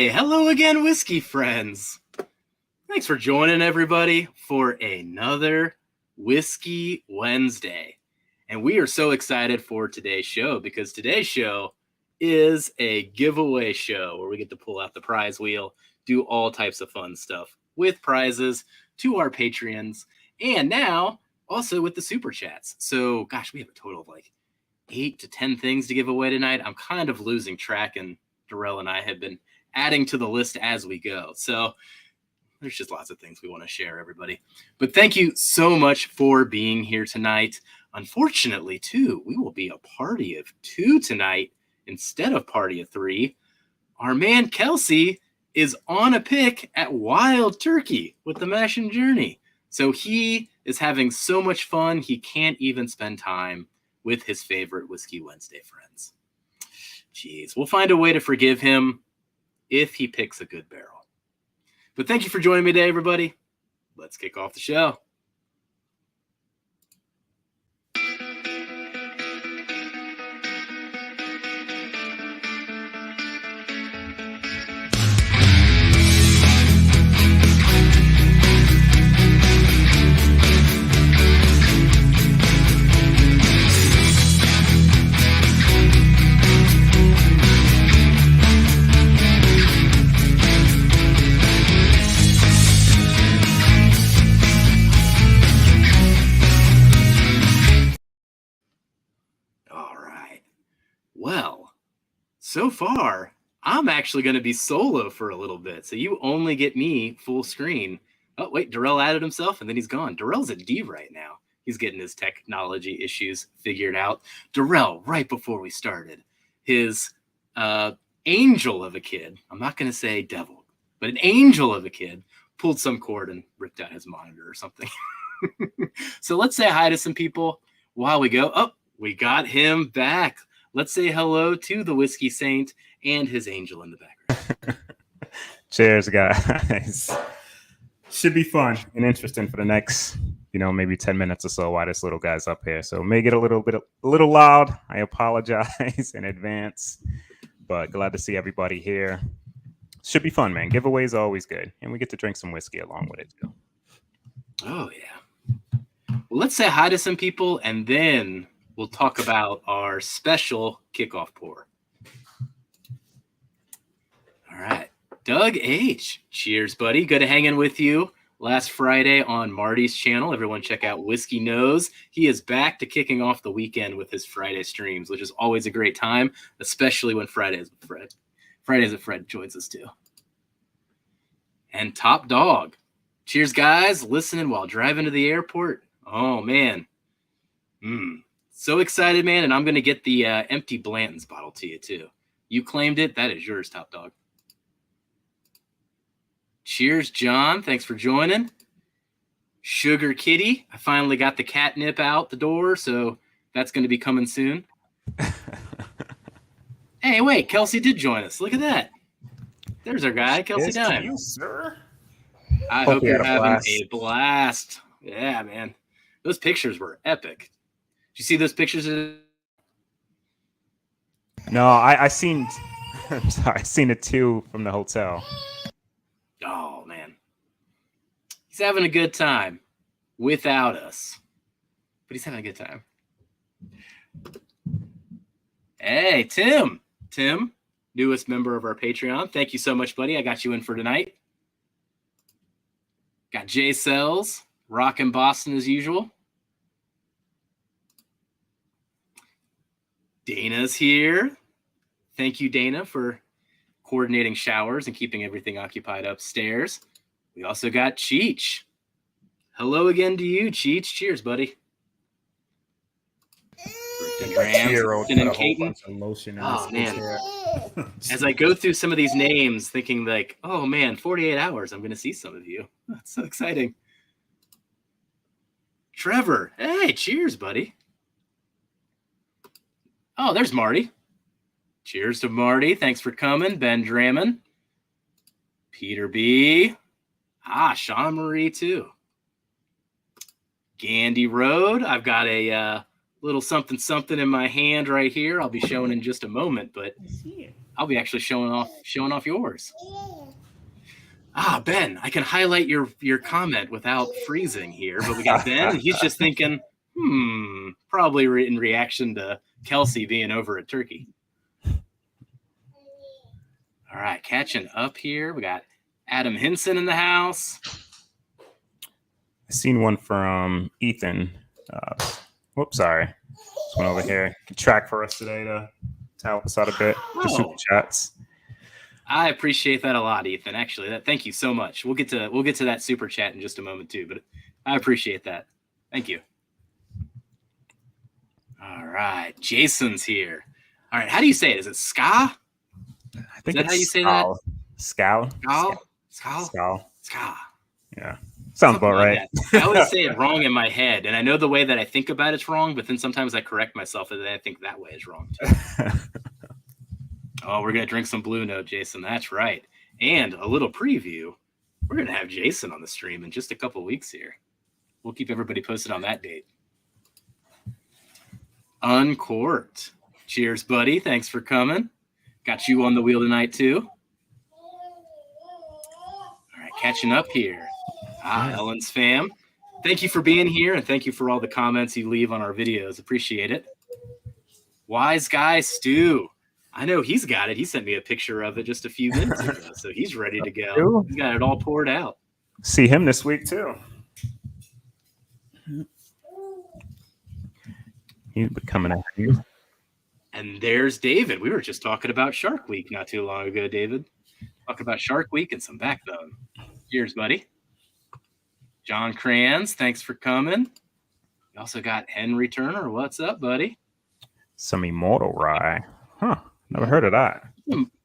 Hey, hello again, whiskey friends. Thanks for joining everybody for another Whiskey Wednesday. And we are so excited for today's show because today's show is a giveaway show where we get to pull out the prize wheel, do all types of fun stuff with prizes to our Patreons, and now also with the super chats. So, gosh, we have a total of like 8 to 10 things to give away tonight. I'm kind of losing track, and Darrell and I have been adding to the list as we go. So there's just lots of things we want to share, everybody. But thank you so much for being here tonight. Unfortunately, too, we will be a party of 2 tonight instead of party of 3. Our man Kelsey is on a pick at Wild Turkey with the Mash and Journey. So he is having so much fun, he can't even spend time with his favorite Whiskey Wednesday friends. Jeez, we'll find a way to forgive him if he picks a good barrel. But thank you for joining me today, everybody. Let's kick off the show. Well, so far, I'm actually going to be solo for a little bit. So you only get me full screen. Oh, wait, Darrell added himself and then he's gone. Darrell's at D right now. He's getting his technology issues figured out. Darrell, right before we started, his angel of a kid, I'm not going to say devil, but an angel of a kid, pulled some cord and ripped out his monitor or something. So let's say hi to some people while we go. Oh, we got him back. Let's say hello to the Whiskey Saint and his angel in the background. Cheers, guys. Should be fun and interesting for the next, maybe 10 minutes or so while this little guy's up here. So may get a little loud. I apologize in advance, but glad to see everybody here. Should be fun, man. Giveaways are always good, and we get to drink some whiskey along with it too. Oh yeah. Well, let's say hi to some people, and then we'll talk about our special kickoff pour. All right. Doug H. Cheers, buddy. Good hanging with you last Friday on Marty's channel. Everyone check out Whiskey Knows. He is back to kicking off the weekend with his Friday streams, which is always a great time, especially when Fridays with Fred joins us too. And Top Dog. Cheers, guys. Listening while driving to the airport. Oh, man. So excited, man, and I'm going to get the empty Blanton's bottle to you, too. You claimed it. That is yours, Top Dog. Cheers, John. Thanks for joining. Sugar Kitty. I finally got the catnip out the door, so that's going to be coming soon. Hey, wait, Kelsey did join us. Look at that. There's our guy, Kelsey Dime. You, sir. I hope you're having a blast. Yeah, man. Those pictures were epic. Did you see those pictures? No, I seen. I'm sorry, I seen it too from the hotel. Oh man, he's having a good time without us, but he's having a good time. Hey, Tim, newest member of our Patreon. Thank you so much, buddy. I got you in for tonight. Got Jay Sells, rockin' Boston as usual. Dana's here. Thank you, Dana, for coordinating showers and keeping everything occupied upstairs. We also got Cheech. Hello again to you, Cheech. Cheers, buddy. Oh, man. As I go through some of these names, thinking like, oh, man, 48 hours, I'm going to see some of you. That's so exciting. Trevor. Hey, cheers, buddy. Oh, there's Marty. Cheers to Marty. Thanks for coming. Ben Drammond. Peter B. Sean Marie, too. Gandy Road. I've got a little something in my hand right here. I'll be showing in just a moment, but I'll be actually showing off yours. Ah, Ben, I can highlight your comment without freezing here, but we got Ben, and he's just thinking, probably in reaction to Kelsey being over at Turkey. All right, catching up here. We got Adam Hinson in the house. I seen one from Ethan. Whoops, sorry. Just went over here. Track for us today to help us out a bit. Just super chats. I appreciate that a lot, Ethan. Actually, thank you so much. We'll get to that super chat in just a moment too, but I appreciate that. Thank you. All right, Jason's here. All right, how do you say it? Is it ska? I think is that how you say that? Scowl. Yeah. Sounds about right. I always say it wrong in my head, and I know the way that I think about it's wrong, but then sometimes I correct myself and then I think that way is wrong too. Oh, we're going to drink some Blue Note, Jason. That's right. And a little preview. We're going to have Jason on the stream in just a couple weeks here. We'll keep everybody posted on that date. Uncorked. Cheers, buddy. Thanks for coming. Got you on the wheel tonight, too. All right, catching up here. Ellen's fam. Thank you for being here, and thank you for all the comments you leave on our videos. Appreciate it. Wise Guy Stu. I know he's got it. He sent me a picture of it just a few minutes ago, so he's ready to go. He's got it all poured out. See him this week, too. He's coming at you. And there's David. We were just talking about Shark Week not too long ago, David. Talking about Shark Week and some backbone. Cheers, buddy. John Crans, thanks for coming. We also got Henry Turner. What's up, buddy? Some Immortal Rye. Huh. Never heard of that.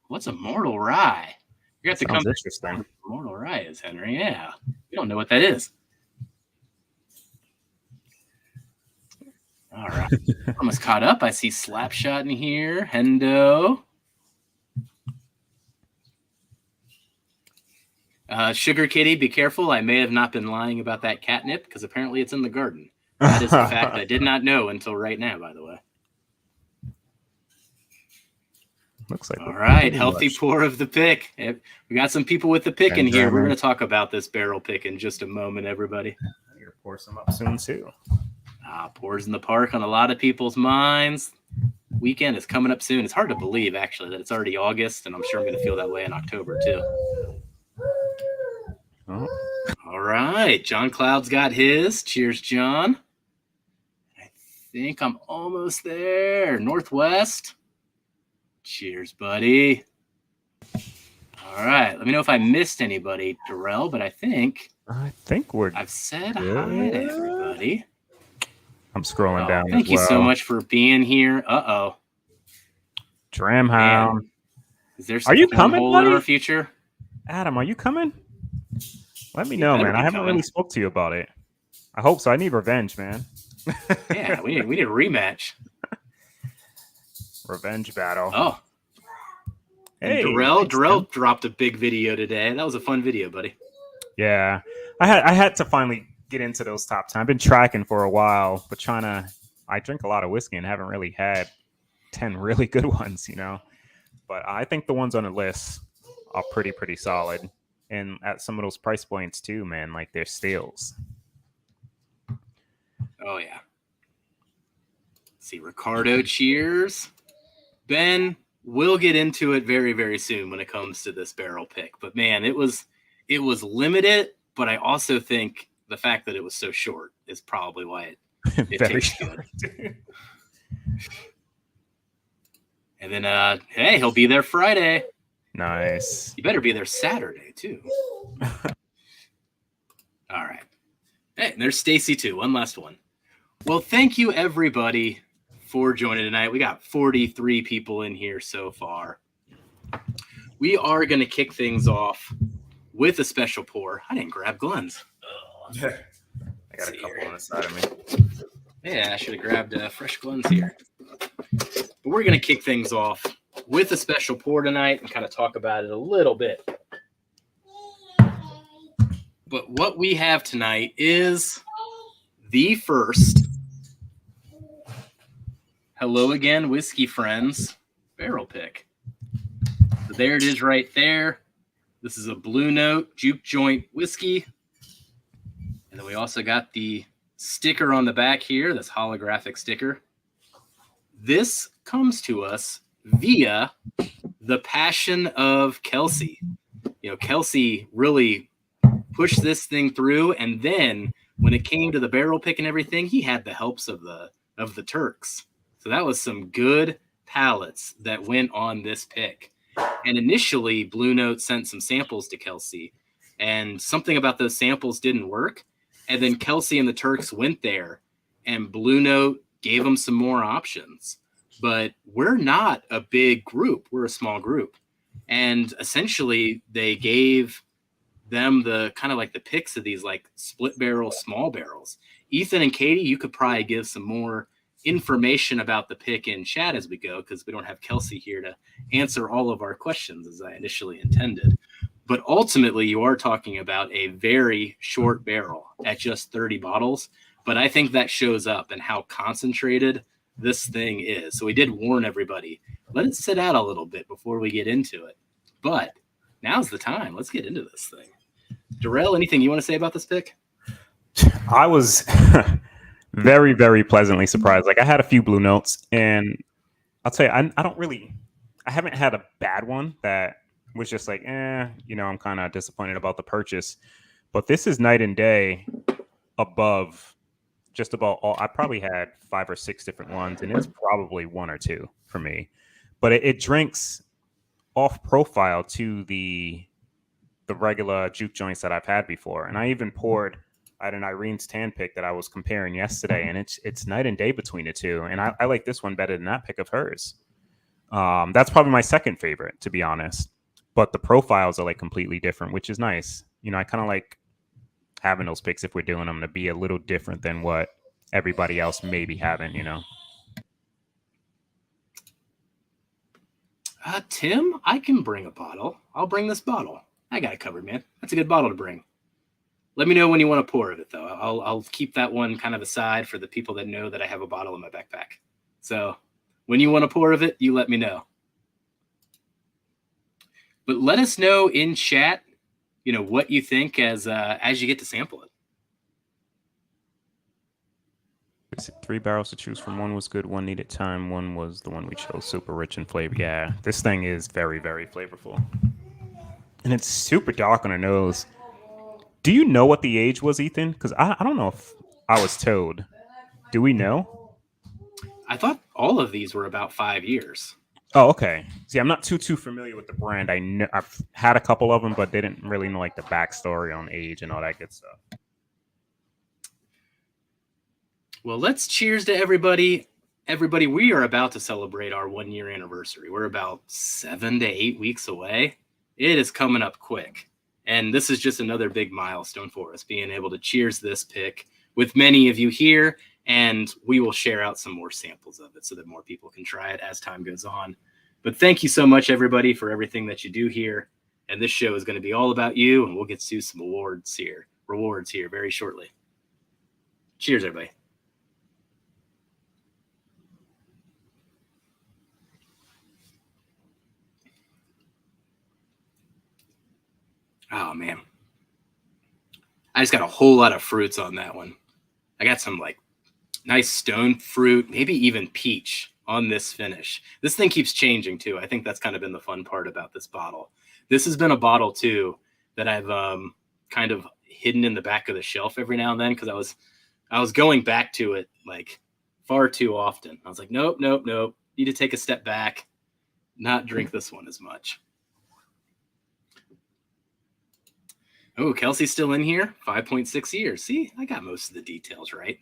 What's Immortal Rye? You have to come. Interesting. Immortal Rye is, Henry. Yeah. We don't know what that is. All right. Almost caught up. I see Slapshot in here. Hendo. Sugar Kitty, be careful. I may have not been lying about that catnip because apparently it's in the garden. That is a fact I did not know until right now, by the way. Looks like all right. Healthy pour of the pick. We got some people with the pick in here. We're going to talk about this barrel pick in just a moment, everybody. I'm going to pour some up soon, too. Pours in the park on a lot of people's minds. Weekend is coming up soon. It's hard to believe, actually, that it's already August, and I'm sure I'm going to feel that way in October, too. Oh. All right. John Cloud's got his. Cheers, John. I think I'm almost there. Northwest. Cheers, buddy. All right. Let me know if I missed anybody, Darrell, but I think I've said hi to everybody. I'm scrolling down. Thank you so much for being here. Dramhound. Is there are you coming, buddy? In our future? Adam, are you coming? Let me know, man. I haven't really spoke to you about it. I hope so. I need revenge, man. Yeah, we need a rematch. Revenge battle. Oh. Hey, Darrell dropped a big video today. That was a fun video, buddy. Yeah. I had to finally get into those top 10. I've been tracking for a while, but I drink a lot of whiskey and haven't really had 10 really good ones, you know. But I think the ones on the list are pretty solid. And at some of those price points too, man, like they're steals. Oh yeah. Let's see, Ricardo, cheers. Ben, we'll get into it very, very soon when it comes to this barrel pick. But man, it was limited, but I also think the fact that it was so short is probably why it tastes good. And then hey, he'll be there Friday. Nice. You better be there Saturday too. All right. Hey, and there's Stacy too. One last one. Well, thank you everybody for joining tonight. We got 43 people in here so far. We are going to kick things off with a special pour. I didn't grab Glenn's. Yeah. I got a couple on the side of me. Yeah, I should have grabbed fresh Glenn's here. But we're going to kick things off with a special pour tonight and kind of talk about it a little bit. But what we have tonight is the first Hello Again Whiskey Friends barrel pick. So there it is right there. This is a Blue Note Juke Joint whiskey. And then we also got the sticker on the back here, this holographic sticker. This comes to us via the passion of Kelsey. Kelsey really pushed this thing through, and then when it came to the barrel pick and everything, he had the helps of the Turks. So that was some good pallets that went on this pick. And initially, Blue Note sent some samples to Kelsey, and something about those samples didn't work. And then Kelsey and the Turks went there, and Blue Note gave them some more options. But we're not a big group. We're a small group. And essentially, they gave them the kind of like the picks of these like split barrel, small barrels. Ethan and Katie, you could probably give some more information about the pick in chat as we go, because we don't have Kelsey here to answer all of our questions as I initially intended. But ultimately, you are talking about a very short barrel at just 30 bottles. But I think that shows up in how concentrated this thing is. So we did warn everybody, let it sit out a little bit before we get into it. But now's the time. Let's get into this thing. Darrell, anything you want to say about this pick? I was very, very pleasantly surprised. Like, I had a few Blue Notes, and I'll tell you, I haven't had a bad one that was just like, I'm kind of disappointed about the purchase. But this is night and day above just about all. I probably had 5 or 6 different ones, and it's probably 1 or 2 for me. But it drinks off profile to the regular juke joints that I've had before. And I even poured at an Irene's Tan pick that I was comparing yesterday, and it's night and day between the two. And I like this one better than that pick of hers. That's probably my second favorite, to be honest. But the profiles are like completely different, which is nice. I kind of like having those picks, if we're doing them, to be a little different than what everybody else may be having, Tim, I can bring a bottle. I'll bring this bottle. I got it covered, man. That's a good bottle to bring. Let me know when you want a pour of it, though. I'll keep that one kind of aside for the people that know that I have a bottle in my backpack. So when you want a pour of it, you let me know. But let us know in chat, what you think as you get to sample it. 3 barrels to choose from. One was good, one needed time, one was the one we chose, super rich in flavor. Yeah, this thing is very, very flavorful. And it's super dark on the nose. Do you know what the age was, Ethan? Because I don't know if I was told. Do we know? I thought all of these were about 5 years. Oh, okay. See, I'm not too familiar with the brand. I've had a couple of them, but they didn't really know like the backstory on age and all that good stuff. Well, let's cheers to everybody. Everybody, we are about to celebrate our 1-year anniversary. We're about 7 to 8 weeks away. It is coming up quick. And this is just another big milestone for us, being able to cheers this pick with many of you here. And we will share out some more samples of it so that more people can try it as time goes on. But thank you so much, everybody, for everything that you do here. And this show is going to be all about you, and we'll get to some rewards here very shortly. Cheers, everybody. Oh, man. I just got a whole lot of fruits on that one. I got some like nice stone fruit, maybe even peach on this finish. This thing keeps changing too. I think that's kind of been the fun part about this bottle. This has been a bottle too that I've kind of hidden in the back of the shelf every now and then, because I was going back to it like far too often. I was like, nope. Need to take a step back, not drink this one as much. Oh, Kelsey's still in here. 5.6 years. See, I got most of the details right.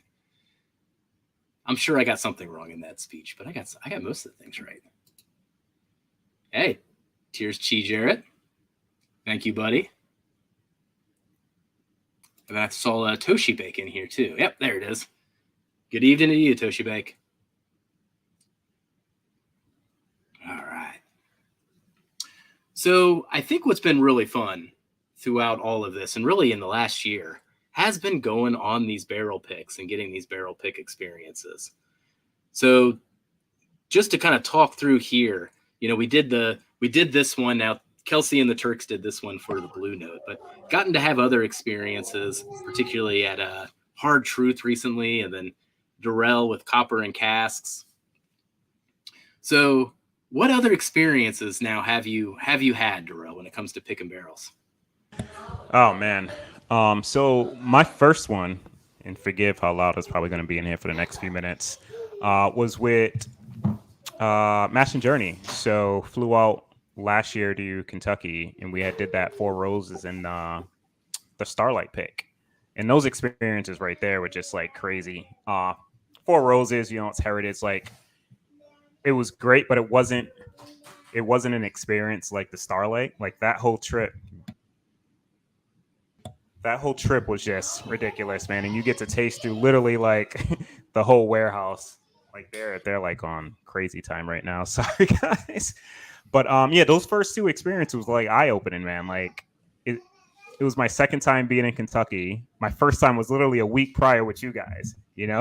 I'm sure I got something wrong in that speech, but I got most of the things right. Hey, cheers, Chi Jarrett. Thank you, buddy. And I saw Toshi Bake in here too. Yep, there it is. Good evening to you, Toshi Bake. All right. So I think what's been really fun throughout all of this, and really in the last year, has been going on these barrel picks and getting these barrel pick experiences. So just to kind of talk through here, we did the we did this one. Now, Kelsey and the Turks did this one for the Blue Note, but gotten to have other experiences, particularly at Hard Truth recently, and then Durrell with Copper and Casks. So, what other experiences now have you had, Durrell, when it comes to pick and barrels? Oh man. So my first one, and forgive how loud it's probably going to be in here for the next few minutes, was with Mash and Journey. So flew out last year to Kentucky, and we did that Four Roses and the Starlight pick, and those experiences right there were just like crazy. Four Roses, it's heritage. Like it was great, but it wasn't an experience like the Starlight. Like that whole trip was just ridiculous, man. And you get to taste through literally like the whole warehouse. Like they're like on crazy time right now. Sorry guys. But yeah, those first two experiences was like eye opening, man. Like it was my second time being in Kentucky. My first time was literally a week prior with you guys,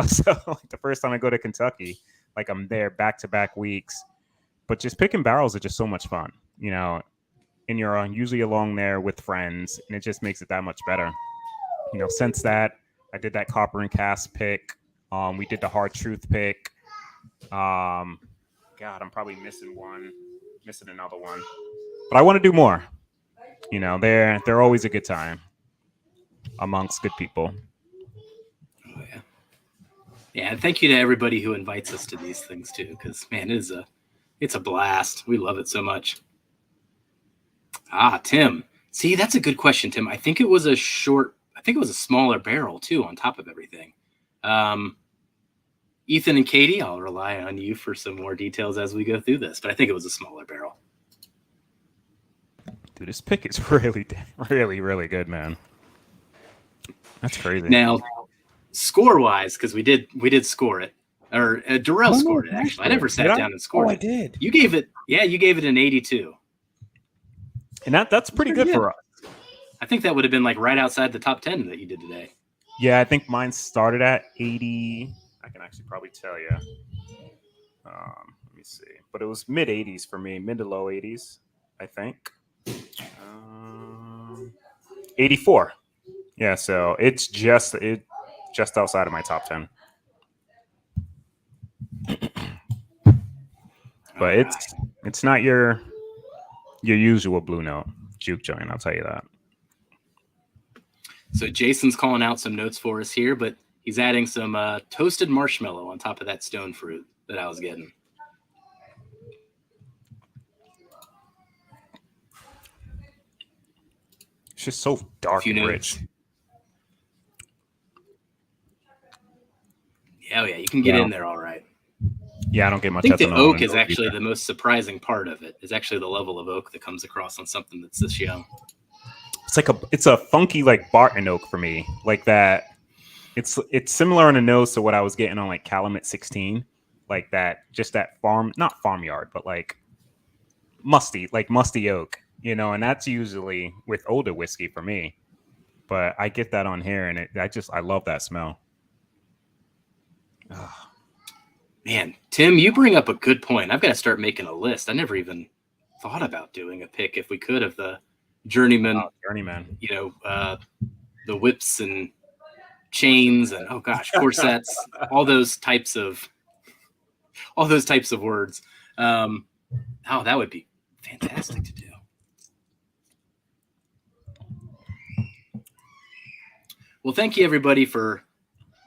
So like, the first time I go to Kentucky, like I'm there back to back weeks. But just picking barrels are just so much fun, and you're usually along there with friends, and it just makes it that much better. Since that, I did that Copper and Cask pick. We did the Hard Truth pick. God, I'm probably missing another one, but I want to do more. They're always a good time amongst good people. Oh yeah, yeah. And thank you to everybody who invites us to these things too, because man, it's a blast. We love it so much. Tim. See, that's a good question, Tim. I think it was a smaller barrel too, on top of everything. Ethan and Katie, I'll rely on you for some more details as we go through this, but I think it was a smaller barrel. Dude, this pick is really, really, really good, man. That's crazy. Now, score-wise, because we did score it, or Durrell scored it, actually. I never sat down and scored it. I did. You gave it an 82. And that's pretty good for us. I think that would have been like right outside the top 10 that you did today. Yeah, I think mine started at 80. I can actually probably tell you. Let me see. But it was mid 80s for me, mid to low 80s, I think. 84. Yeah, so it's just outside of my top 10. But it's not your usual Blue Note juke joint, I'll tell you that. So Jason's calling out some notes for us here, but he's adding some toasted marshmallow on top of that stone fruit that I was getting. It's just so dark and rich. Yeah, you can get in there all right. Yeah, I don't get much. I think the oak is actually the most surprising part of it. Is actually the level of oak that comes across on something that's this young. It's a funky like Barton oak for me, like that. It's similar on the nose to what I was getting on like Calumet 16, like that. Just that not farmyard, but like musty oak, And that's usually with older whiskey for me, but I get that on here, and I love that smell. Oh. Man, Tim, you bring up a good point. I've got to start making a list. I never even thought about doing a pick, if we could, of the journeyman. The whips and chains and corsets, all those types of words. That would be fantastic to do. Well, thank you everybody for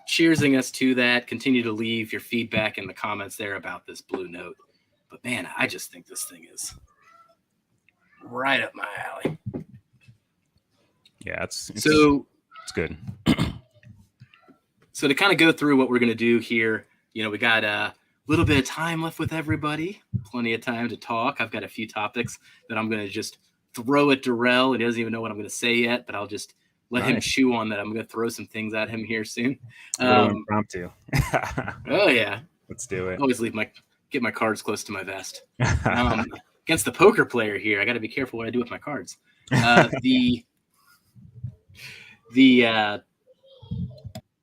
cheersing us to that. Continue to leave your feedback in the comments there about this Blue Note. But man, I just think this thing is right up my alley. Yeah, it's good. So to kind of go through what we're going to do here, we got a little bit of time left with everybody. Plenty of time to talk. I've got a few topics that I'm going to just throw at Durrell. He doesn't even know what I'm going to say yet, but I'll just let him chew on that. I'm going to throw some things at him here soon. Impromptu. Oh yeah, let's do it. Always get my cards close to my vest. Against the poker player here, I got to be careful what I do with my cards. The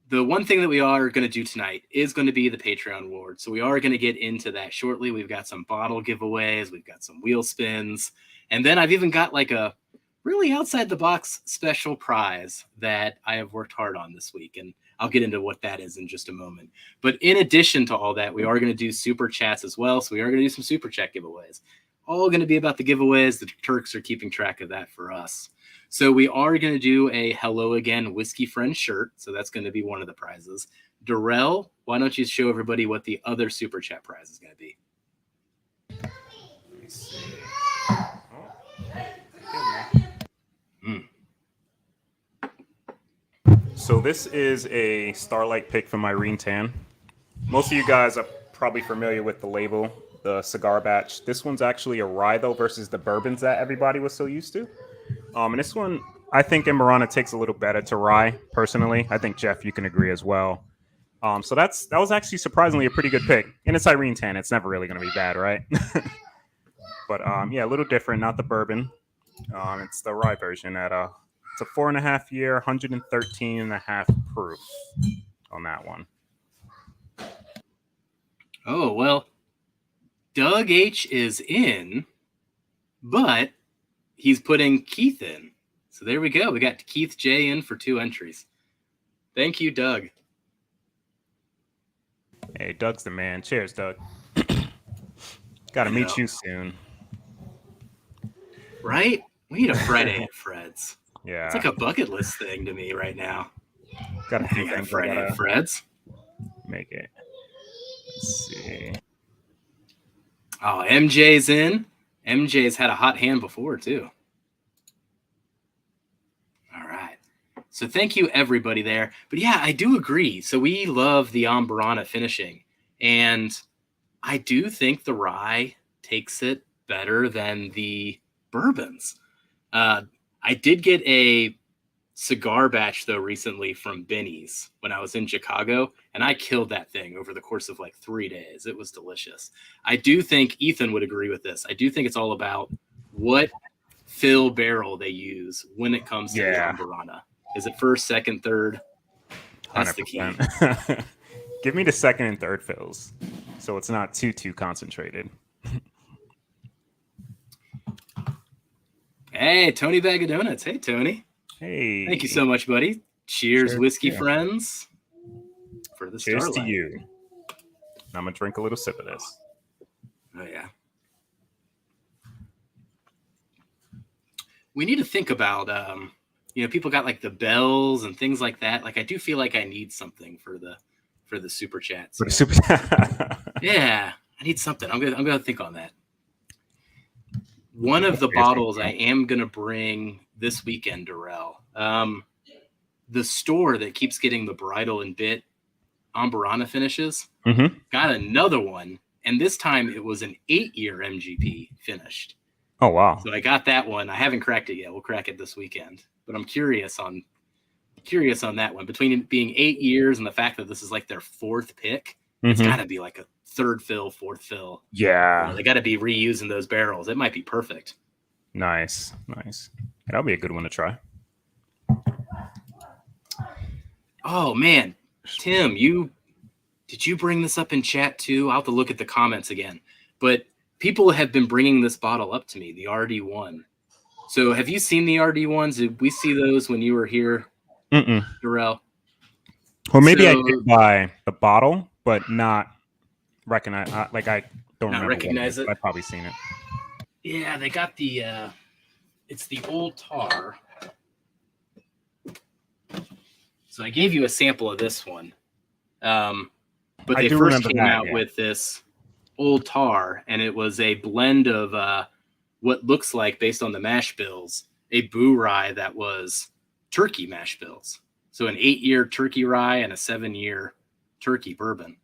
the one thing that we are going to do tonight is going to be the Patreon award. So we are going to get into that shortly. We've got some bottle giveaways. We've got some wheel spins. And then I've even got like a really outside the box special prize that I have worked hard on this week. And I'll get into what that is in just a moment. But in addition to all that, we are going to do super chats as well. So we are going to do some super chat giveaways. All going to be about the giveaways. The Turks are keeping track of that for us. So we are going to do a Hello Again Whiskey Friend shirt. So that's going to be one of the prizes. Darrell, why don't you show everybody what the other super chat prize is going to be? Let me see. So this is a Starlight pick from Irene Tan. Most of you guys are probably familiar with the label, the cigar batch. This one's actually a rye though versus the bourbons that everybody was so used to. And this one, I think Amburana takes a little better to rye, personally. I think, Jeff, you can agree as well. So that was actually surprisingly a pretty good pick. And it's Irene Tan. It's never really going to be bad, right? But, yeah, a little different, not the bourbon. It's the rye version at it's a 4.5 year, 113.5 proof on that one. Oh, well, Doug H is in, but he's putting Keith in. So there we go. We got Keith J in for 2 entries. Thank you, Doug. Hey, Doug's the man. Cheers, Doug. Got to meet you soon. Right? We need a Friday at Fred's. Yeah. It's like a bucket list thing to me right now. Got a few Hang out things Friday at Fred's. Make it. Let's see. Oh, MJ's in. MJ's had a hot hand before, too. All right. So thank you, everybody there. But yeah, I do agree. So we love the Amburana finishing. And I do think the rye takes it better than the bourbons. I did get a cigar batch, though, recently from Benny's when I was in Chicago, and I killed that thing over the course of like 3 days. It was delicious. I do think Ethan would agree with this. I do think it's all about what fill barrel they use when it comes to the Amburana. Is it first, second, third? That's 100%. The key. Give me the second and third fills, so it's not too concentrated. Hey, Tony Bag of Donuts. Hey, Tony. Hey. Thank you so much, buddy. Cheers, whiskey friends. For the Cheers Starlight. to you. I'm going to drink a little sip of this. Oh, yeah. We need to think about, people got like the bells and things like that. Like, I do feel like I need something for the super chats. For the super chat. Yeah, I need something. I'm gonna think on that. One of the bottles I am gonna bring this weekend, Darrell. The store that keeps getting the bridal and bit Amburana finishes got another one, and this time it was an 8-year MGP finished. Oh wow! So I got that one. I haven't cracked it yet. We'll crack it this weekend. But I'm curious on that one. Between it being 8 years and the fact that this is like their 4th pick, it's got to be like a 3rd fill, 4th fill. Yeah, they got to be reusing those barrels. It might be perfect. Nice. That'll be a good one to try. Oh man, Tim, did you bring this up in chat too? I'll have to look at the comments again. But people have been bringing this bottle up to me, the RD1. So have you seen the RD1s? Did we see those when you were here, Darrell? Well, maybe I did buy the bottle, but not recognize. Like I don't not recognize it. I've probably seen it. Yeah, they got the. It's the Old Tar. So I gave you a sample of this one, but they first came out with this Old Tar, and it was a blend of what looks like, based on the mash bills, a Boo Rye that was turkey mash bills. So an 8-year turkey rye and a 7-year turkey bourbon.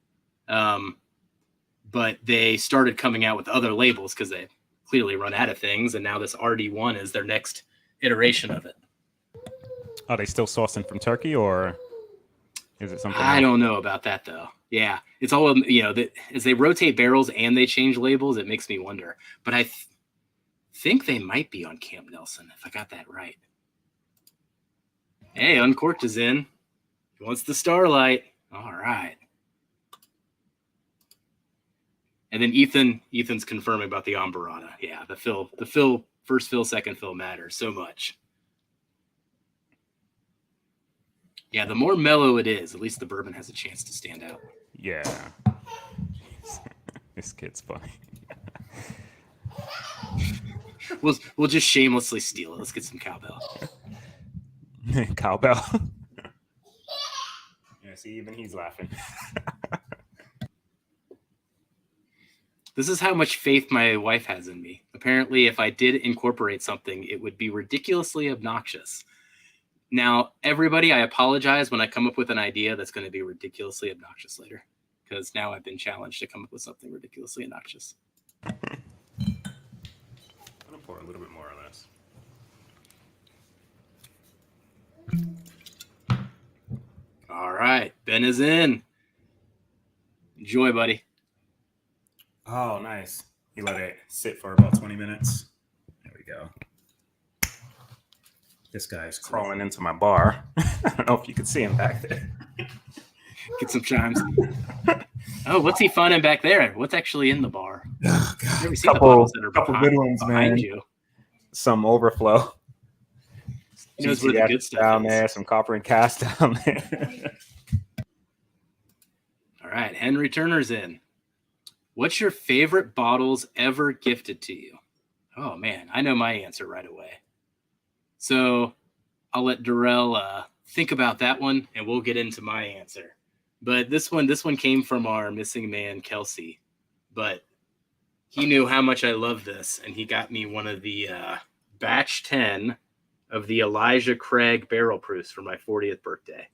But they started coming out with other labels because they clearly run out of things, and now this RD1 is their next iteration of it. Are they still sourcing from Turkey, or is it something I don't know about that, though. Yeah, it's all, as they rotate barrels and they change labels, it makes me wonder. But I think they might be on Camp Nelson, if I got that right. Hey, Uncorked is in. He wants the Starlight. All right. And then Ethan's confirming about the Ambarata. Yeah, the fill, first fill, second fill matters so much. Yeah, the more mellow it is, at least the bourbon has a chance to stand out. Yeah. This kid's funny. We'll just shamelessly steal it. Let's get some cowbell. Cowbell. Yeah, see, even he's laughing. This is how much faith my wife has in me. Apparently, if I did incorporate something, it would be ridiculously obnoxious. Now, everybody, I apologize when I come up with an idea that's going to be ridiculously obnoxious later, because now I've been challenged to come up with something ridiculously obnoxious. I'm going to pour a little bit more on this. All right, Ben is in. Enjoy, buddy. Oh, nice. He let it sit for about 20 minutes. There we go. This guy's crawling into my bar. I don't know if you can see him back there. Get some chimes. Oh, what's he finding back there? What's actually in the bar? Oh, God. Never seen the bottles that are couple good ones, behind man. you. Some overflow. He knows where the good stuff down is. there, some copper and cast down there. All right, Henry Turner's in. What's your favorite bottles ever gifted to you? Oh, man, I know my answer right away. So I'll let Darrell think about that one, and we'll get into my answer. But this one came from our missing man, Kelsey. But he knew how much I love this, and he got me one of the batch 10 of the Elijah Craig barrel proofs for my 40th birthday.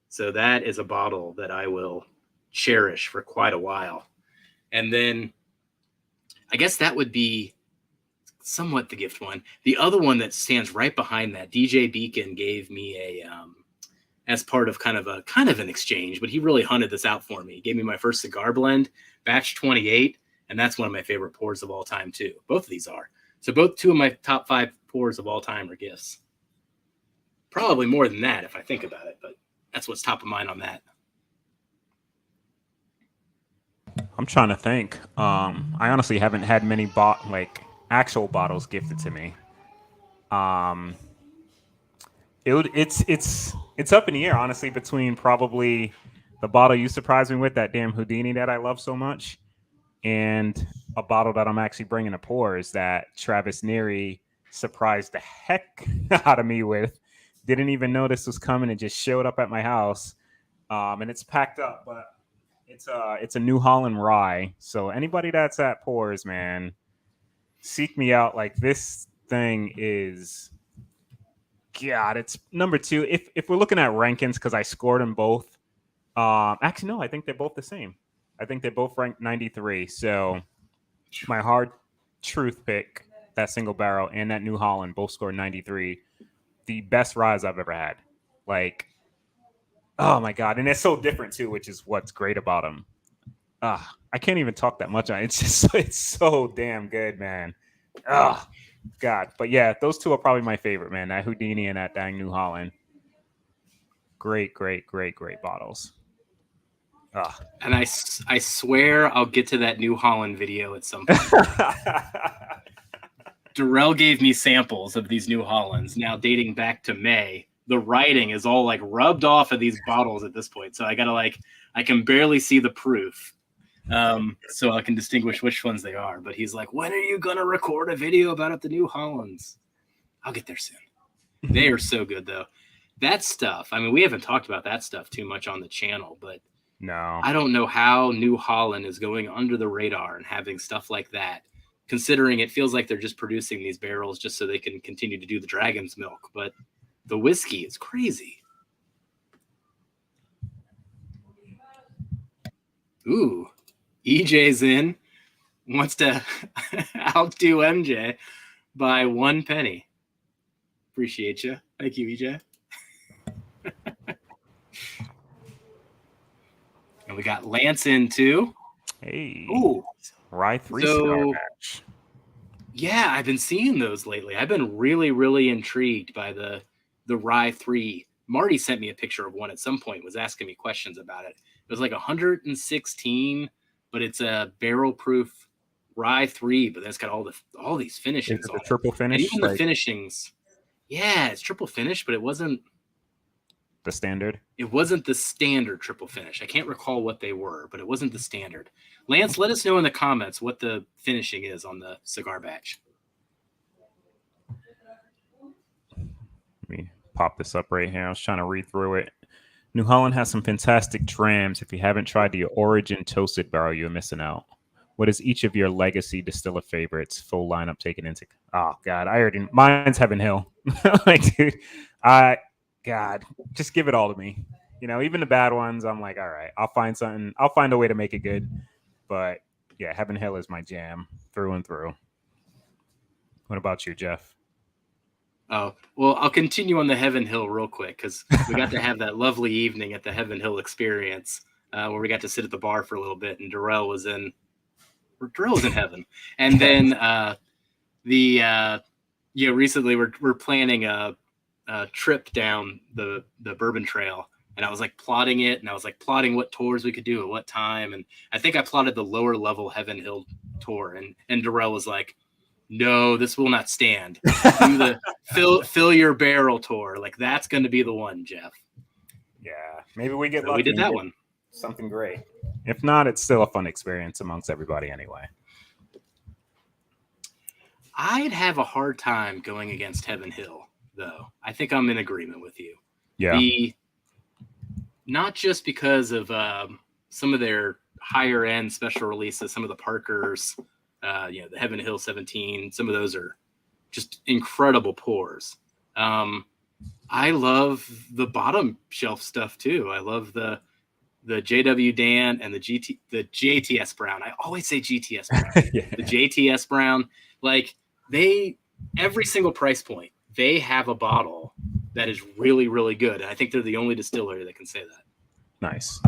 So that is a bottle that I will cherish for quite a while. And then I guess that would be somewhat the gift one. The other one that stands right behind that, DJ Beacon gave me a as part of kind of an exchange, but he really hunted this out for me. He gave me my first cigar blend, batch 28, and that's one of my favorite pours of all time too. Both of these are. So both two of my top 5 pours of all time are gifts. Probably more than that if I think about it, but that's what's top of mind on that. I'm trying to think. I honestly haven't had many actual bottles gifted to me. It's up in the air, honestly, between probably the bottle you surprised me with, that damn Houdini that I love so much, and a bottle that I'm actually bringing to pours that Travis Neary surprised the heck out of me with. Didn't even know this was coming. It just showed up at my house, and it's packed up, but it's a New Holland rye. So anybody that's at pours, man, seek me out. Like, this thing is, God, it's number 2. If we're looking at rankings, because I scored them both. Actually, no, I think they're both the same. I think they both ranked 93. So my hard truth pick, that single barrel, and that New Holland both scored 93. The best ryes I've ever had. Like, oh my God. And it's so different too, which is what's great about them. I can't even talk that much on it. It's so damn good, man. Oh God. But yeah, those two are probably my favorite, man. That Houdini and that dang New Holland. Great bottles. And I swear I'll get to that New Holland video at some point. Darrell gave me samples of these New Hollands, now dating back to May. The writing is all like rubbed off of these bottles at this point. So I can barely see the proof. So I can distinguish which ones they are. But he's like, when are you going to record a video about the New Hollands? I'll get there soon. They are so good, though. That stuff, I mean, we haven't talked about that stuff too much on the channel, but no, I don't know how New Holland is going under the radar and having stuff like that, considering it feels like they're just producing these barrels just so they can continue to do the Dragon's Milk. But the whiskey is crazy. Ooh, EJ's in, wants to outdo MJ by 1 penny. Appreciate you. Thank you, EJ. And we got Lance in too. Hey. Ooh. Rye 3 cigar match. Yeah, I've been seeing those lately. I've been really, really intrigued by the Rye 3 Marty sent me a picture of one at some point, was asking me questions about it. It was like 116, but it's a barrel proof rye 3, but that's got all these finishings Is it on the triple it. finish? And even the finishings, yeah, it's triple finish, but it wasn't the standard. It wasn't the standard triple finish. I can't recall what they were, but it wasn't the standard. Lance, let us know in the comments what the finishing is on the cigar batch. Let me pop this up right here. I was trying to read through it. New Holland has some fantastic drams. If you haven't tried the Origin Toasted Barrel, you're missing out. What is each of your legacy distiller favorites? Full lineup taken into. Oh God, I already. Mine's Heaven Hill. Like, dude, God, just give it all to me. You know, even the bad ones, I'm like, all right, I'll find something. I'll find a way to make it good. But yeah, Heaven Hill is my jam through and through. What about you, Jeff? Oh, well, I'll continue on the Heaven Hill real quick because we got to have that lovely evening at the Heaven Hill experience where we got to sit at the bar for a little bit, and Darrell was in heaven. And then recently we're planning a trip down the Bourbon Trail, and I was like plotting it, and I was like plotting what tours we could do at what time, and I think I plotted the lower level Heaven Hill tour, and Darrell was like, no, this will not stand. Do the fill your barrel tour. Like, that's going to be the one, Jeff. Yeah, maybe we get lucky. We did that one. Something great. If not, it's still a fun experience amongst everybody anyway. I'd have a hard time going against Heaven Hill, though. I think I'm in agreement with you. Yeah. Not just because of some of their higher end special releases, some of the Parkers, the Heaven Hill 17, some of those are just incredible pours. I love the bottom shelf stuff too. I love the JW Dan and the JTS Brown. I always say GTS Brown. Yeah. The JTS Brown, like every single price point, they have a bottle that is really, really good. And I think they're the only distillery that can say that. Nice.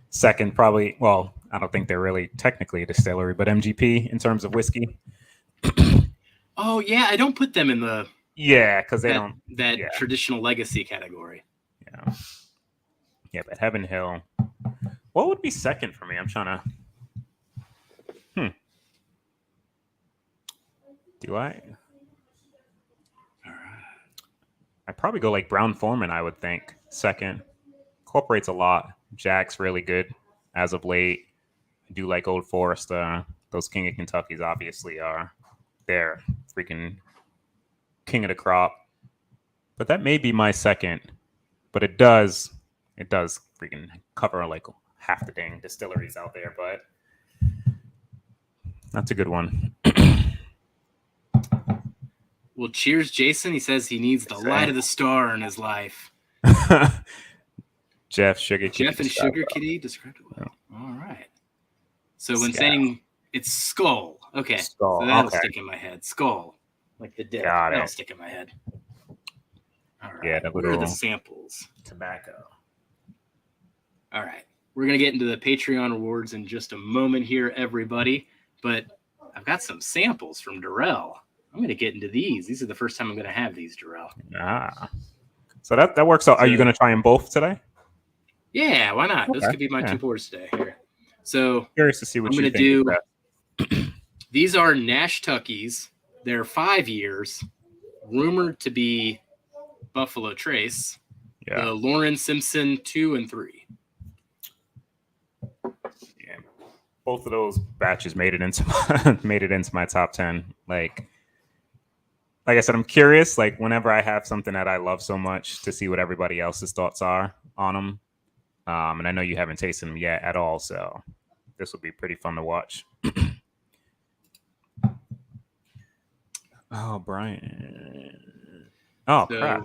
Second, probably, well, I don't think they're really technically a distillery, but MGP in terms of whiskey. Oh, yeah. I don't put them in the... Yeah, because they don't... That traditional legacy category. Yeah. Yeah, but Heaven Hill... What would be second for me? I'm trying to... Do I? All right. I'd probably go like Brown Foreman, I would think. Second. Incorporates a lot. Jack's really good as of late. I do like Old Forester. Those King of Kentuckys obviously are. They're freaking king of the crop. But that may be my second. But it does freaking cover like half the dang distilleries out there. But that's a good one. Well, cheers, Jason. He says he needs the light of the star in his life. Jeff and Sugar Kitty described it well. All right. So when saying it's Skull, okay. Skull. So that'll stick in my head. Skull, like the dead. That'll stick in my head. All right. Yeah, what are the samples? Tobacco. All right. We're gonna get into the Patreon rewards in just a moment here, everybody. But I've got some samples from Darrell. I'm going to get into these. These are the first time I'm going to have these, Darrell. So that works out. Are you going to try them both today? Yeah, why not? Okay. Those could be my two pours today. Here. So curious to see what I'm going to do. These are Nash Tuckies. They're 5 years, rumored to be Buffalo Trace. Yeah. The Lauren Simpson 2 and 3. Yeah, both of those batches made it into my top 10. Like I said, I'm curious, like whenever I have something that I love so much, to see what everybody else's thoughts are on them. And I know you haven't tasted them yet at all, so this will be pretty fun to watch. Oh, Brian. Oh, so, crap.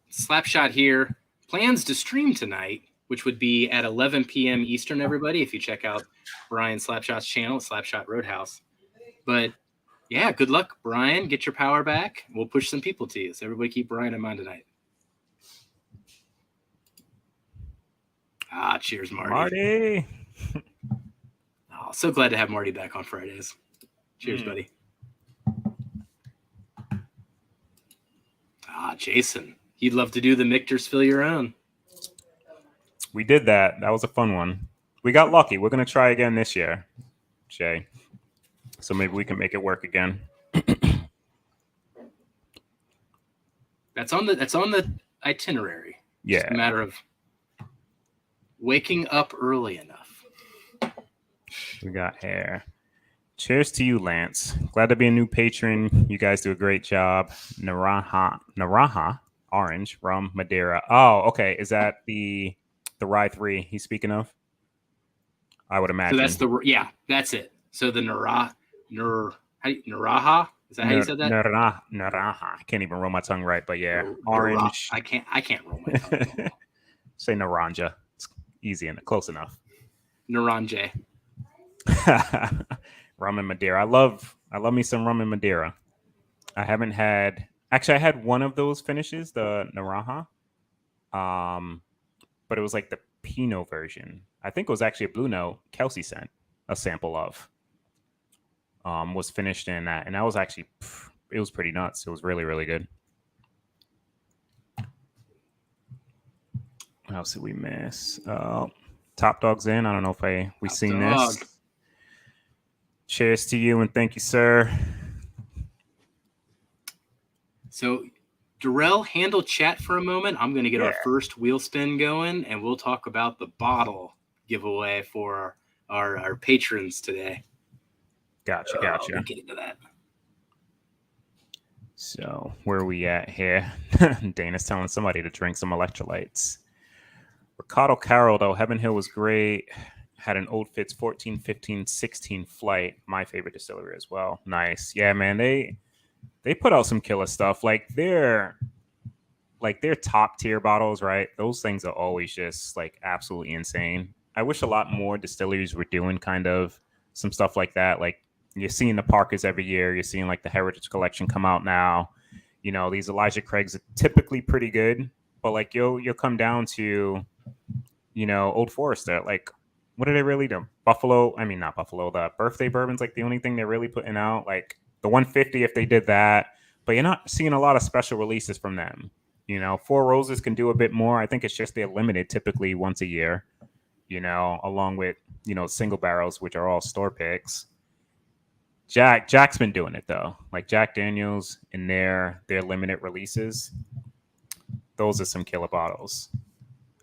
Slapshot here. Plans to stream tonight, which would be at 11 p.m. Eastern, everybody, if you check out Brian Slapshot's channel, Slapshot Roadhouse. But... yeah, good luck, Brian. Get your power back. We'll push some people to you. So everybody keep Brian in mind tonight. Cheers, Marty. Oh, so glad to have Marty back on Fridays. Cheers, buddy. Jason. He'd love to do the Michter's Fill Your Own. We did that. That was a fun one. We got lucky. We're gonna try again this year, Jay. So maybe we can make it work again. That's on the itinerary. Yeah. It's a matter of waking up early enough. We got hair. Cheers to you, Lance. Glad to be a new patron. You guys do a great job. Naraha, orange, rum, Madeira. Oh, okay. Is that the Rye 3 he's speaking of? I would imagine. So that's it. So the Naraha. Is that how you said that? Naraha. I can't even roll my tongue right, but yeah, orange. I can't roll my tongue. Say Naranja. It's easy and close enough. Naranja. Rum and Madeira. I love me some rum and Madeira. I had one of those finishes, the Naraha. But it was like the Pinot version. I think it was actually a Blue Note Kelsey sent a sample of. Was finished in that, and that was actually it was pretty nuts. It was really, really good. What else did we miss? Top Dog's in. I don't know if we seen this. Cheers to you and thank you, sir. So, Darrell, handle chat for a moment. I'm going to get our first wheel spin going, and we'll talk about the bottle giveaway for our patrons today. Gotcha. We'll get into that. So, where are we at here? Dana's telling somebody to drink some electrolytes. Ricardo Carroll, though, Heaven Hill was great. Had an Old Fitz 14, 15, 16 flight. My favorite distillery as well. Nice. Yeah, man, they put out some killer stuff. Like their top tier bottles, right? Those things are always just like absolutely insane. I wish a lot more distilleries were doing kind of some stuff like that. Like you're seeing the Parkers every year. You're seeing like the Heritage Collection come out now. You know, these Elijah Craigs are typically pretty good, but like you'll come down to, you know, Old Forester. Like, what do they really do? Not Buffalo. The birthday bourbon's like the only thing they're really putting out. Like the 150, if they did that, but you're not seeing a lot of special releases from them. You know, Four Roses can do a bit more. I think it's just they're limited typically once a year, you know, along with, you know, single barrels, which are all store picks. Jack's been doing it though. Like Jack Daniels and their limited releases. Those are some killer bottles.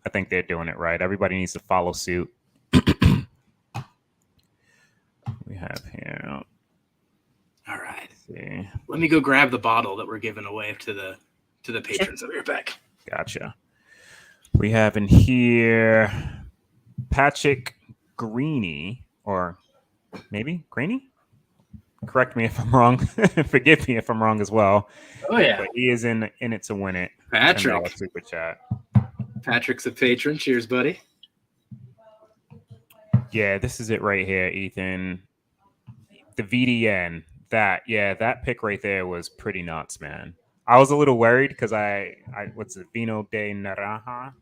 I think they're doing it right. Everybody needs to follow suit. We have here. All right. See. Let me go grab the bottle that we're giving away to the patrons. I'll be right back. Gotcha. We have in here Patrick Greeny, or maybe Greeny? Correct me if I'm wrong. Forgive me if I'm wrong as well. Oh yeah. But he is in it to win it. Patrick. Super chat. Patrick's a patron. Cheers, buddy. Yeah, this is it right here, Ethan. The VDN. That pick right there was pretty nuts, man. I was a little worried because I what's it, Vino de Naranja?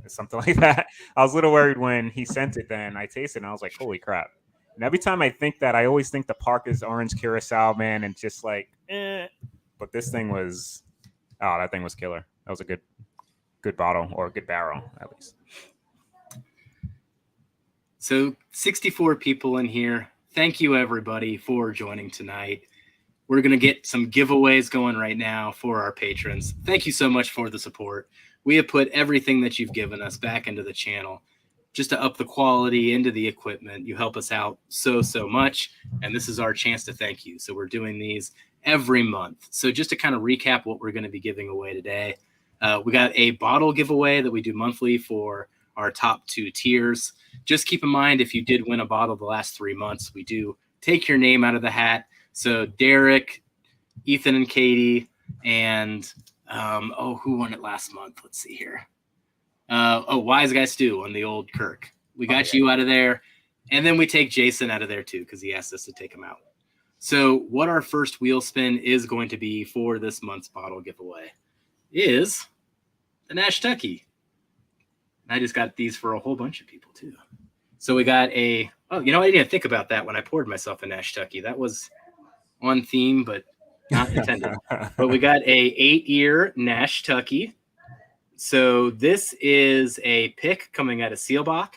Or something like that. I was a little worried when he sent it, then I tasted it and I was like, holy crap. And every time I think that, I always think the Parker's Orange Curacao, man, and just like, But this thing was, that thing was killer. That was a good bottle, or a good barrel, at least. So 64 people in here. Thank you, everybody, for joining tonight. We're going to get some giveaways going right now for our patrons. Thank you so much for the support. We have put everything that you've given us back into the channel just to up the quality into the equipment. You help us out so much, and this is our chance to thank you. So we're doing these every month. So just to kind of recap what we're going to be giving away today, we got a bottle giveaway that we do monthly for our top 2 tiers. Just keep in mind, if you did win a bottle the last 3 months, we do take your name out of the hat. So Derek, Ethan and Katie, and who won it last month? Let's see here. Wise Guy Stu on the old Kirk. We got you out of there. And then we take Jason out of there too, because he asked us to take him out. So what our first wheel spin is going to be for this month's bottle giveaway is the Nash Tucky. I just got these for a whole bunch of people too. So we got I didn't think about that when I poured myself a Nash Tucky. That was on theme, but not intended. But we got a 8-year Nash Tucky So this is a pick coming out of Sealbach,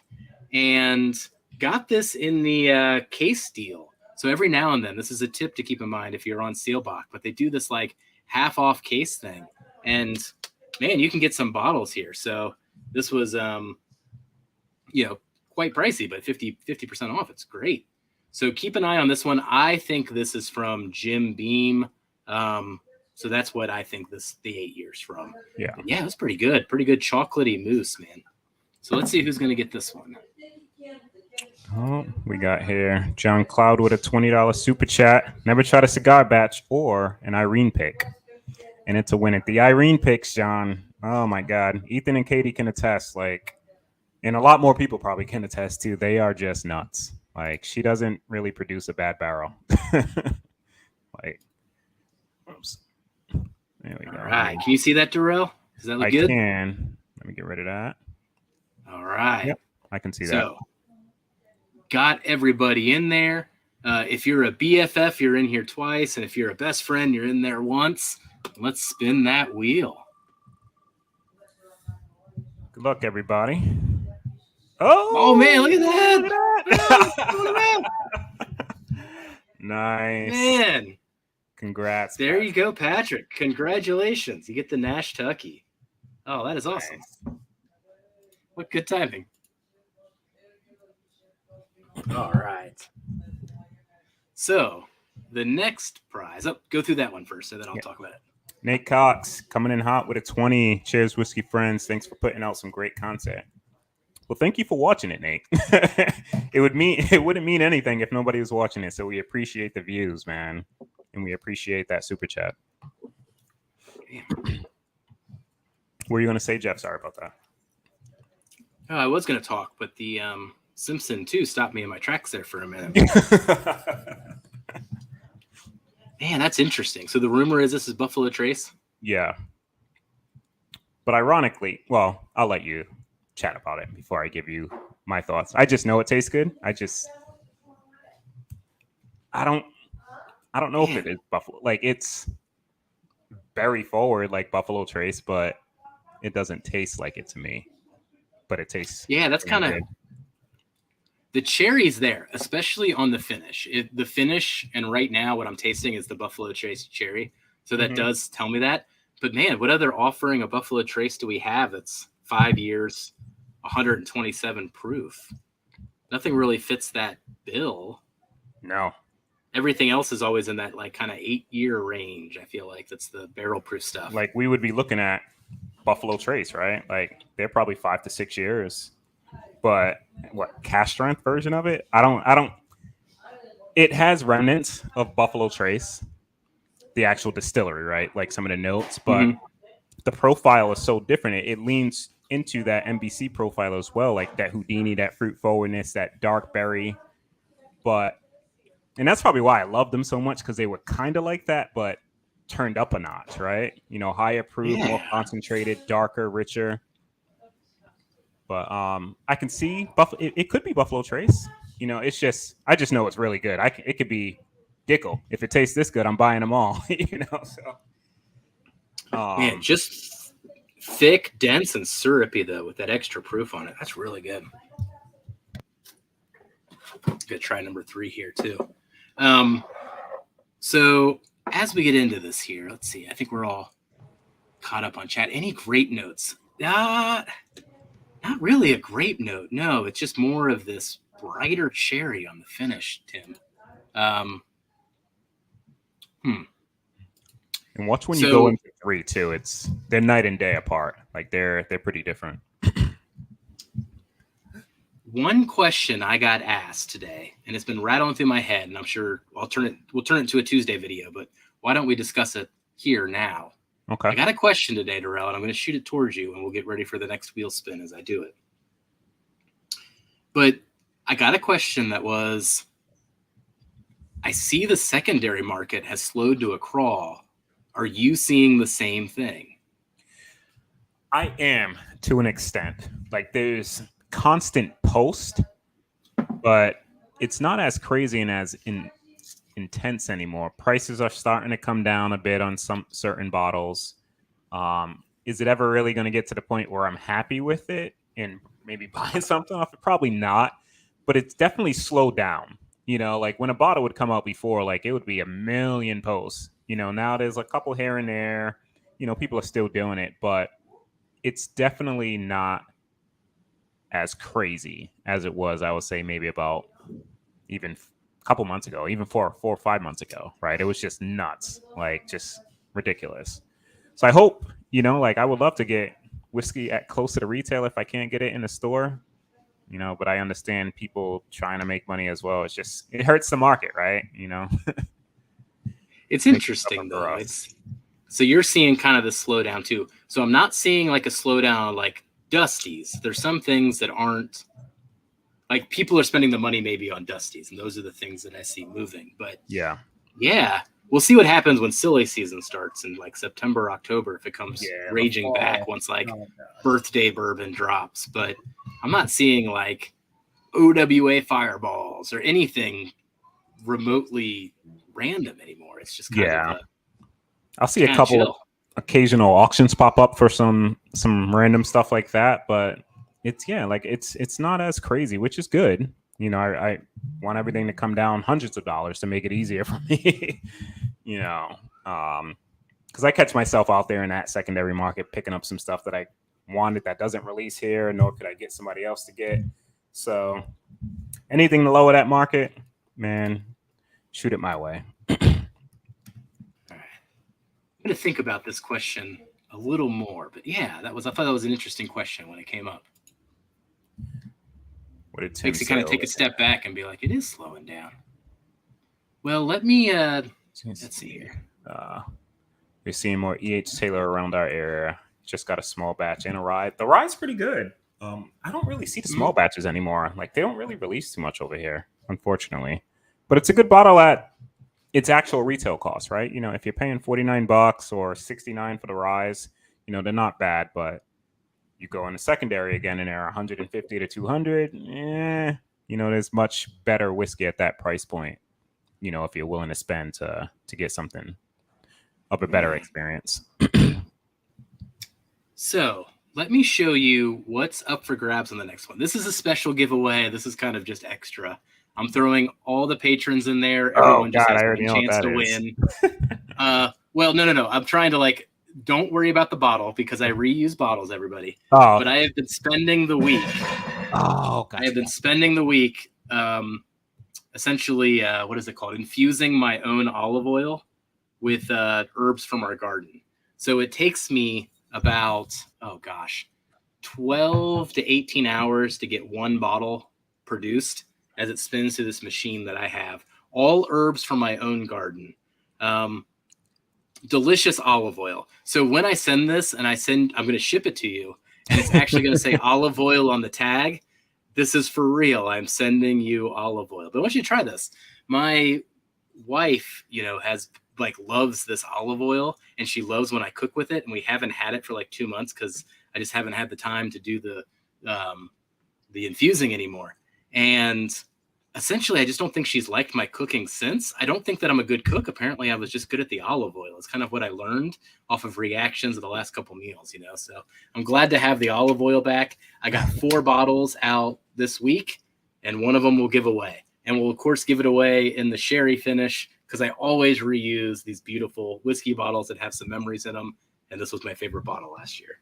and got this in the case deal. So every now and then, this is a tip to keep in mind if you're on Sealbach, but they do this like half off case thing, and man, you can get some bottles here. So this was quite pricey, but 50% off. It's great. So keep an eye on this one. I think this is from Jim Beam. So that's what I think the 8 years from. Yeah. And yeah, it's pretty good. Pretty good chocolatey mousse, man. So let's see who's going to get this one. Oh, we got here John Cloud with a $20 super chat. Never tried a cigar batch or an Irene pick. And it's a win at the Irene picks, John. Oh my God. Ethan and Katie can attest, and a lot more people probably can attest too. They are just nuts. Like, she doesn't really produce a bad barrel. Oops. There we go. All right. Can you see that, Darrell? Does that look good? I can. Let me get rid of that. All right. Yep, I can see that. So, got everybody in there. If you're a BFF, you're in here twice. And if you're a best friend, you're in there once. Let's spin that wheel. Good luck, everybody. Oh man, look at that. Nice. Man. Congrats. There you go, Patrick. Congratulations. You get the Nash Tucky. Oh, that is awesome. Nice. What good timing. All right. So the next prize. Go through that one first, and then I'll talk about it. Nate Cox coming in hot with a 20. Cheers, Whiskey Friends. Thanks for putting out some great content. Well, thank you for watching it, Nate. It wouldn't mean anything if nobody was watching it. So we appreciate the views, man. And we appreciate that super chat. What were you going to say, Jeff? Sorry about that. I was going to talk, but the Simpson 2 stopped me in my tracks there for a minute. Man, that's interesting. So the rumor is this is Buffalo Trace? Yeah. But ironically, well, I'll let you chat about it before I give you my thoughts. I just know it tastes good. I don't know if it is Buffalo. Like, it's berry forward like Buffalo Trace, but it doesn't taste like it to me. But it tastes. Yeah, that's kind of the cherry's there, especially on the finish. The finish, and right now what I'm tasting is the Buffalo Trace cherry. So that does tell me that. But man, what other offering of Buffalo Trace do we have that's 5 years, 127 proof? Nothing really fits that bill. No. Everything else is always in that like kind of 8-year range. I feel like that's the barrel proof stuff. Like, we would be looking at Buffalo Trace, right? Like, they're probably 5 to 6 years. But what cash strength version of it? I don't. It has remnants of Buffalo Trace, the actual distillery, right? Like some of the notes, but the profile is so different. It leans into that NBC profile as well, like that Houdini, that fruit forwardness, that dark berry. And that's probably why I love them so much, because they were kind of like that, but turned up a notch, right? You know, higher proof, more concentrated, darker, richer. But I can see it could be Buffalo Trace. You know, it's just I just know it's really good. It could be Dickel. If it tastes this good, I'm buying them all. You know, so man, just thick, dense, and syrupy though, with that extra proof on it. That's really good. Good try number 3 here too. So as we get into this here, let's see. I think we're all caught up on chat. Any grape notes? Not really a grape note. No, it's just more of this brighter cherry on the finish, Tim. And watch when you go into 3 too. They're night and day apart. Like they're pretty different. One question I got asked today, and it's been rattling through my head, and I'm sure we'll turn it into a Tuesday video, but why don't we discuss it here now? Okay. I got a question today, Darrell, and I'm going to shoot it towards you, and we'll get ready for the next wheel spin as I do it. But I got a question that was, I see the secondary market has slowed to a crawl. Are you seeing the same thing? I am, to an extent. Like, there's constant post, but it's not as crazy and as intense anymore. Prices are starting to come down a bit on some certain bottles. is it ever really going to get to the point where I'm happy with it and maybe buying something off it? Probably not, but it's definitely slowed down. Like when a bottle would come out before, like it would be a million posts. Now there's a couple here and there. People are still doing it, but it's definitely not as crazy as it was, I would say, maybe about even a couple months ago, even 4 or 5 months ago, right? It was just nuts, like just ridiculous. So I hope, like I would love to get whiskey at close to the retail if I can't get it in the store, but I understand people trying to make money as well. It hurts the market, right? It's interesting though. So you're seeing kind of the slowdown too. So I'm not seeing like a slowdown like Dusties. There's some things that aren't like people are spending the money maybe on Dusties, and those are the things that I see moving. But yeah, we'll see what happens when silly season starts in like September, October, if it comes raging back once like birthday bourbon drops. But I'm not seeing like OWA fireballs or anything remotely random anymore. It's just kind of I'll see a couple of occasional auctions pop up for some random stuff like that, but it's not as crazy, which is good. I want everything to come down hundreds of dollars to make it easier for me. Because I catch myself out there in that secondary market picking up some stuff that I wanted that doesn't release here, nor could I get somebody else to get. So anything to lower that market, man, shoot it my way. All right. I'm going to think about this question a little more, but I thought that was an interesting question when it came up. What did Tim makes you kind of take a step back and be like, it is slowing down. Well, let me let's see here. We're seeing more E.H. Taylor around our area. Just got a small batch and a rye. The rye's pretty good. I don't really see the small batches anymore. Like they don't really release too much over here, unfortunately. But it's a good bottle at its actual retail cost, right? If you're paying $49 or $69 for the ryes, they're not bad, but you go in the secondary again and they're 150 to 200. There's much better whiskey at that price point. If you're willing to spend to get something of a better experience. So let me show you what's up for grabs on the next one. This is a special giveaway. This is kind of just extra. I'm throwing all the patrons in there. Everyone just has one chance to win. Well, no. I'm trying to don't worry about the bottle because I reuse bottles, everybody. Oh. But I have been spending the week. Gotcha. I have been spending the week, essentially, what is it called? Infusing my own olive oil with herbs from our garden. So it takes me about, 12 to 18 hours to get one bottle produced as it spins through this machine that I have. All herbs from my own garden. Delicious olive oil. So when I send this and I'm going to ship it to you and it's actually going to say olive oil on the tag, this is for real. I'm sending you olive oil. But I want you to try this. My wife, loves this olive oil and she loves when I cook with it. And we haven't had it for 2 months because I just haven't had the time to do the infusing anymore. And essentially, I just don't think she's liked my cooking since. I don't think that I'm a good cook. Apparently, I was just good at the olive oil. It's kind of what I learned off of reactions of the last couple meals, So I'm glad to have the olive oil back. I got 4 bottles out this week, and one of them we'll give away. And we'll, of course, give it away in the sherry finish because I always reuse these beautiful whiskey bottles that have some memories in them. And this was my favorite bottle last year.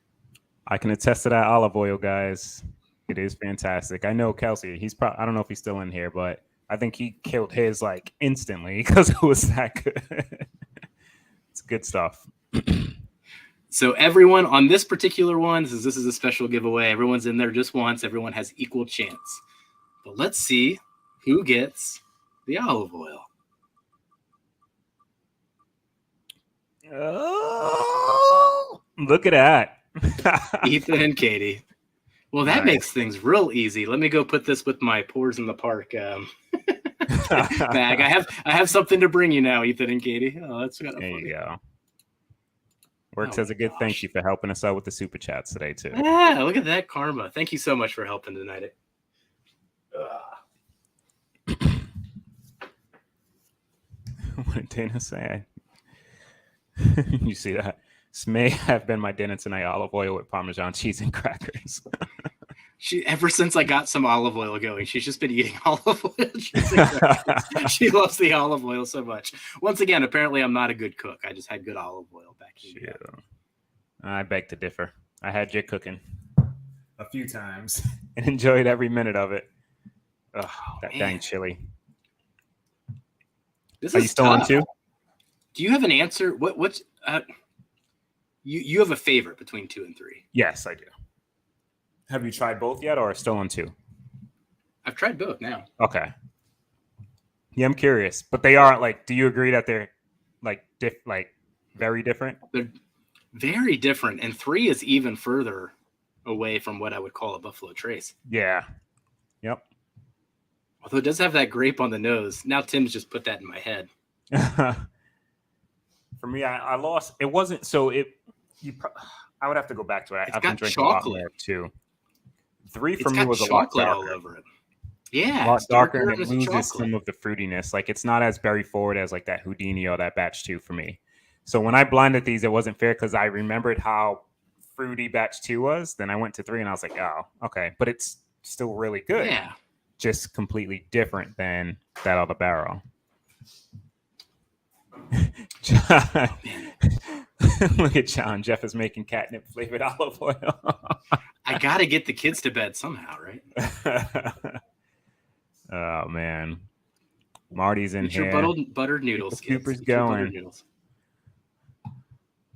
I can attest to that olive oil, guys. It is fantastic. I know Kelsey, I don't know if he's still in here, but I think he killed his instantly because it was that good. It's good stuff. So everyone on this particular one, since this is a special giveaway, everyone's in there just once. Everyone has equal chance. But let's see who gets the olive oil. Oh, look at that. Ethan and Katie. Well, that makes things real easy. Let me go put this with my Pours in the Park bag. I have something to bring you now, Ethan and Katie. Oh, that's kind of funny. There you go. Works as a good thank you for helping us out with the super chats today too. Yeah, look at that karma. Thank you so much for helping tonight. What did Dana say? You see that? This may have been my dinner tonight: olive oil with Parmesan cheese and crackers. Ever since I got some olive oil going, she's just been eating olive oil. She loves the olive oil so much. Once again, apparently I'm not a good cook. I just had good olive oil back here. I beg to differ. I had your cooking a few times and enjoyed every minute of it. Ugh, that dang chili. This Are you still on 2? Do you have an answer? What's you have a favorite between 2 and 3? Yes, I do. Have you tried both yet, or still on 2? I've tried both now. Okay. Yeah, I'm curious, but they aren't like. Do you agree that they're like very different? They're very different, and 3 is even further away from what I would call a Buffalo Trace. Yeah. Yep. Although it does have that grape on the nose. Now Tim's just put that in my head. For me, I lost. It wasn't so. I would have to go back to it. I've been drinking chocolate. A lot more too. 3 for me was a lot darker. All over it. Yeah, a lot darker, and it loses some of the fruitiness. Like it's not as berry forward as like that Houdini or that batch 2 for me. So when I blinded these, it wasn't fair because I remembered how fruity batch 2 was. Then I went to 3 and I was like, oh, okay, but it's still really good. Yeah, just completely different than that other barrel. John, look at John. Jeff is making catnip flavored olive oil. I gotta get the kids to bed somehow, right? Oh man, Marty's in here. Your buttered noodles. Cooper's going.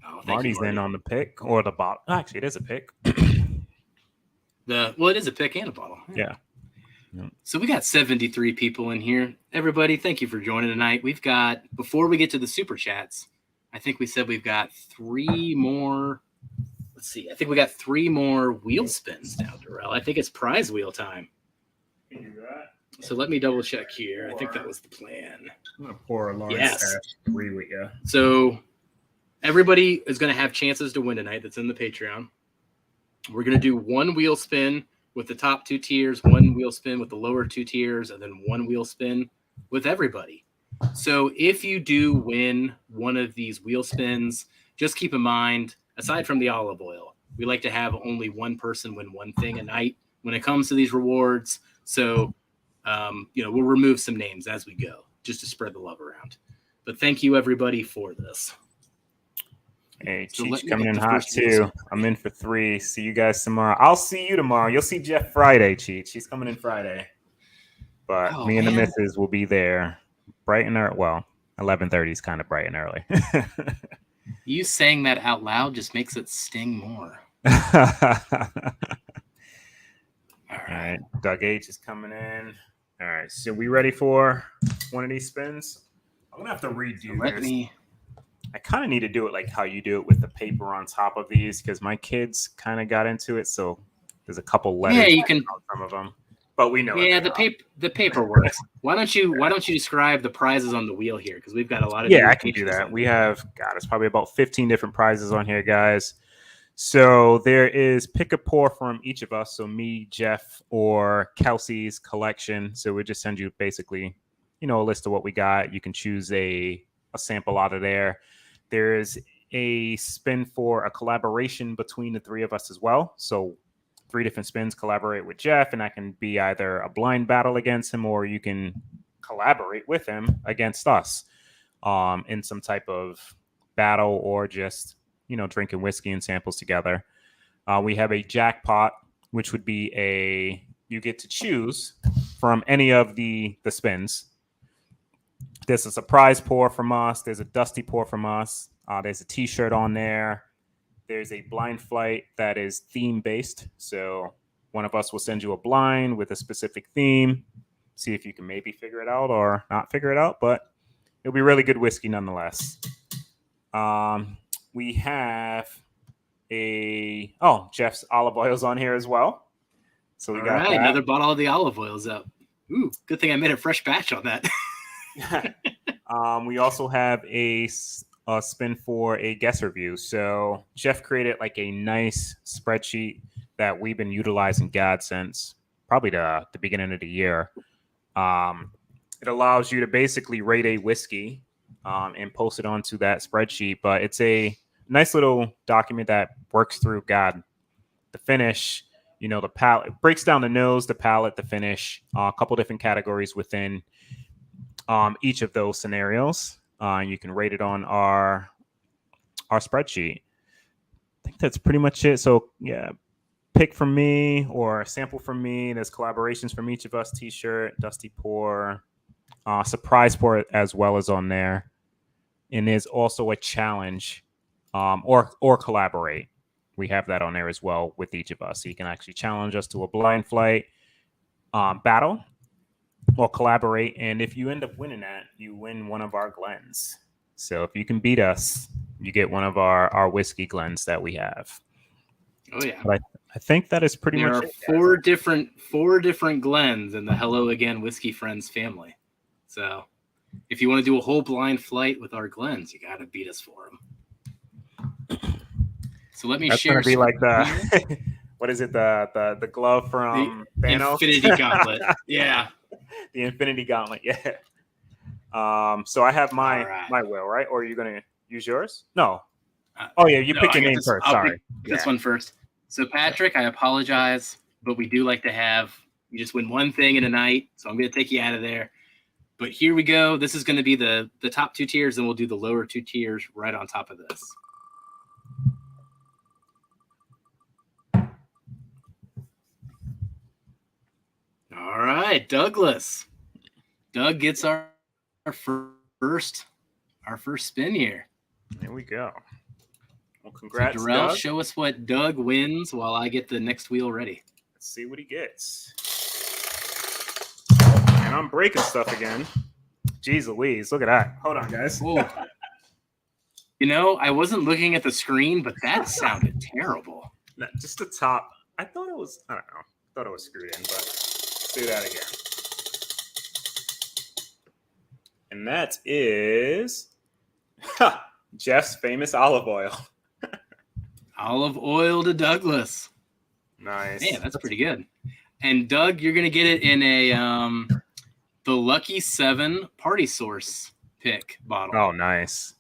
Oh, Marty's in on the pick or the bottle. Actually, it is a pick. It is a pick and a bottle. Yeah. So we got 73 people in here. Everybody, thank you for joining tonight. We've got, before we get to the super chats, I think we said we've got 3 more. Let's see. I think we got 3 more wheel spins now, Darrell. I think it's prize wheel time. So let me double check here. I think that was the plan. I'm going to pour a large 3 with you. So everybody is going to have chances to win tonight. That's in the Patreon. We're going to do 1 wheel spin with the top 2 tiers, 1 wheel spin with the lower 2 tiers, and then 1 wheel spin with everybody. So if you do win one of these wheel spins, just keep in mind, aside from the olive oil, we like to have only one person win one thing a night when it comes to these rewards. So, we'll remove some names as we go just to spread the love around. But thank you, everybody, for this. Hey, Cheech coming in hot too. I'm in for 3. See you guys tomorrow. I'll see you tomorrow. You'll see Jeff Friday, Cheech. She's coming in Friday. But me and the missus will be there bright and early. Well, 11:30 is kind of bright and early. You saying that out loud just makes it sting more. All right. Doug H is coming in. All right. So we ready for one of these spins? I'm going to have to redo this. I kind of need to do it like how you do it with the paper on top of these because my kids kind of got into it. So there's a couple letters. Yeah, you can. Some of them, but we know. Yeah, the paper works. Why don't you describe the prizes on the wheel here? Because we've got a lot of. Yeah, I can do that. We have it's probably about 15 different prizes on here, guys. So there is pick a pour from each of us. So me, Jeff, or Kelsey's collection. So we just send you basically, a list of what we got. You can choose a sample out of there. There's a spin for a collaboration between the 3 of us as well. So 3 different spins collaborate with Jeff, and that can be either a blind battle against him or you can collaborate with him against us in some type of battle or just, drinking whiskey and samples together. We have a jackpot, which would be you get to choose from any of the spins. There's a surprise pour from us. There's a dusty pour from us. There's a T-shirt on there. There's a blind flight that is theme-based. So one of us will send you a blind with a specific theme. See if you can maybe figure it out or not figure it out. But it'll be really good whiskey nonetheless. We have Jeff's olive oil's on here as well. So we got another bottle of the olive oil's up. Ooh, good thing I made a fresh batch on that. We also have a spin for a guest review. So Jeff created like a nice spreadsheet that we've been utilizing since probably the beginning of the year. It allows you to basically rate a whiskey and post it onto that spreadsheet, but it's a nice little document that works through the finish, the palette. It breaks down the nose, the palette, the finish, a couple different categories within each of those scenarios. You can rate it on our spreadsheet. I think that's pretty much it. So yeah, pick from me or sample from me. There's collaborations from each of us. T-shirt, Dusty Pour, surprise pour as well as on there. And there's also a challenge or collaborate. We have that on there as well with each of us. So you can actually challenge us to a blind flight battle or collaborate. And if you end up winning that, you win one of our Glens. So if you can beat us, you get one of our whiskey Glens that we have. Oh yeah. But I think that is pretty much it. There are four different Glens in the Hello Again Whiskey Friends family. So if you want to do a whole blind flight with our Glens, you got to beat us for them. So let me share. That's gonna be like the what is it? The glove from Thanos? Infinity Gauntlet. Yeah. The Infinity Gauntlet. Yeah. So I have my wheel, right? Or are you gonna use yours? No. You pick your name first. Sorry. This one first. So Patrick, I apologize, but we do like to have you just win one thing in a night. So I'm gonna take you out of there. But here we go. This is going to be the top 2 tiers, and we'll do the lower 2 tiers right on top of this. All right, Douglas. Doug gets our first spin here. There we go. Well, congrats, so Darrell, Doug. Show us what Doug wins while I get the next wheel ready. Let's see what he gets. And I'm breaking stuff again. Jeez Louise, look at that. Hold on, guys. I wasn't looking at the screen, but that sounded terrible. Just the top. I thought it was, I don't know. I thought it was screwed in, but let's do that again. And that is Jeff's famous olive oil. Olive oil to Douglas. Nice. Man, that's pretty good. And Doug, you're going to get it in a the Lucky 7 Party Source pick bottle. Oh, nice.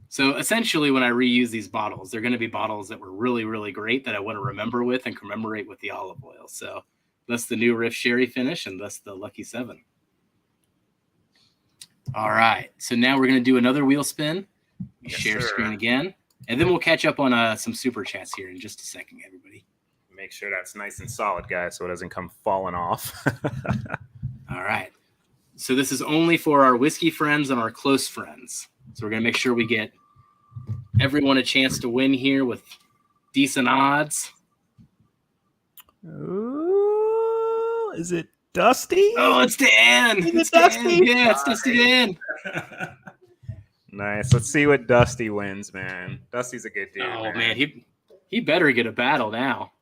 So essentially, when I reuse these bottles, they're going to be bottles that were really, really great that I want to remember with and commemorate with the olive oil. So that's the new Riff Sherry finish, and that's the Lucky 7. All right. So now we're going to do another wheel spin. Share screen again. And then we'll catch up on some super chats here in just a second, everybody. Make sure that's nice and solid, guys, so it doesn't come falling off. All right. So this is only for our whiskey friends and our close friends. So we're going to make sure we get everyone a chance to win here with decent odds. Ooh, is it Dusty? Oh, it's Dan. It's Dusty. Dan. Yeah, it's Dusty Dan. Nice. Let's see what Dusty wins, man. Dusty's a good dude. Oh, man. He better get a battle now.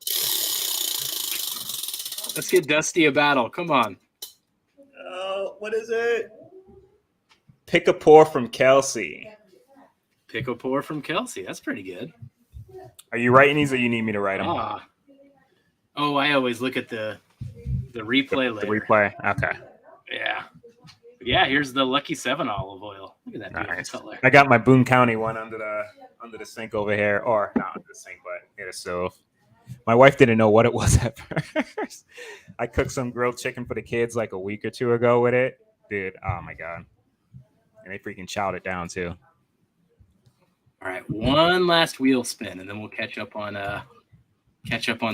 Let's get Dusty a battle. Come on. Oh, what is it? Pick a pour from Kelsey. Pick a pour from Kelsey. That's pretty good. Are you writing these or you need me to write them? Oh, I always look at the replay later. The replay? Okay. Yeah. Yeah, here's the Lucky 7 olive oil. Look at that beautiful color. I got my Boone County one under the sink over here. Or not under the sink, but in a stove. My wife didn't know what it was at first. I cooked some grilled chicken for the kids like a week or two ago with it. Dude, oh my God. And they freaking chowed it down too. All right, one last wheel spin, and then we'll catch up on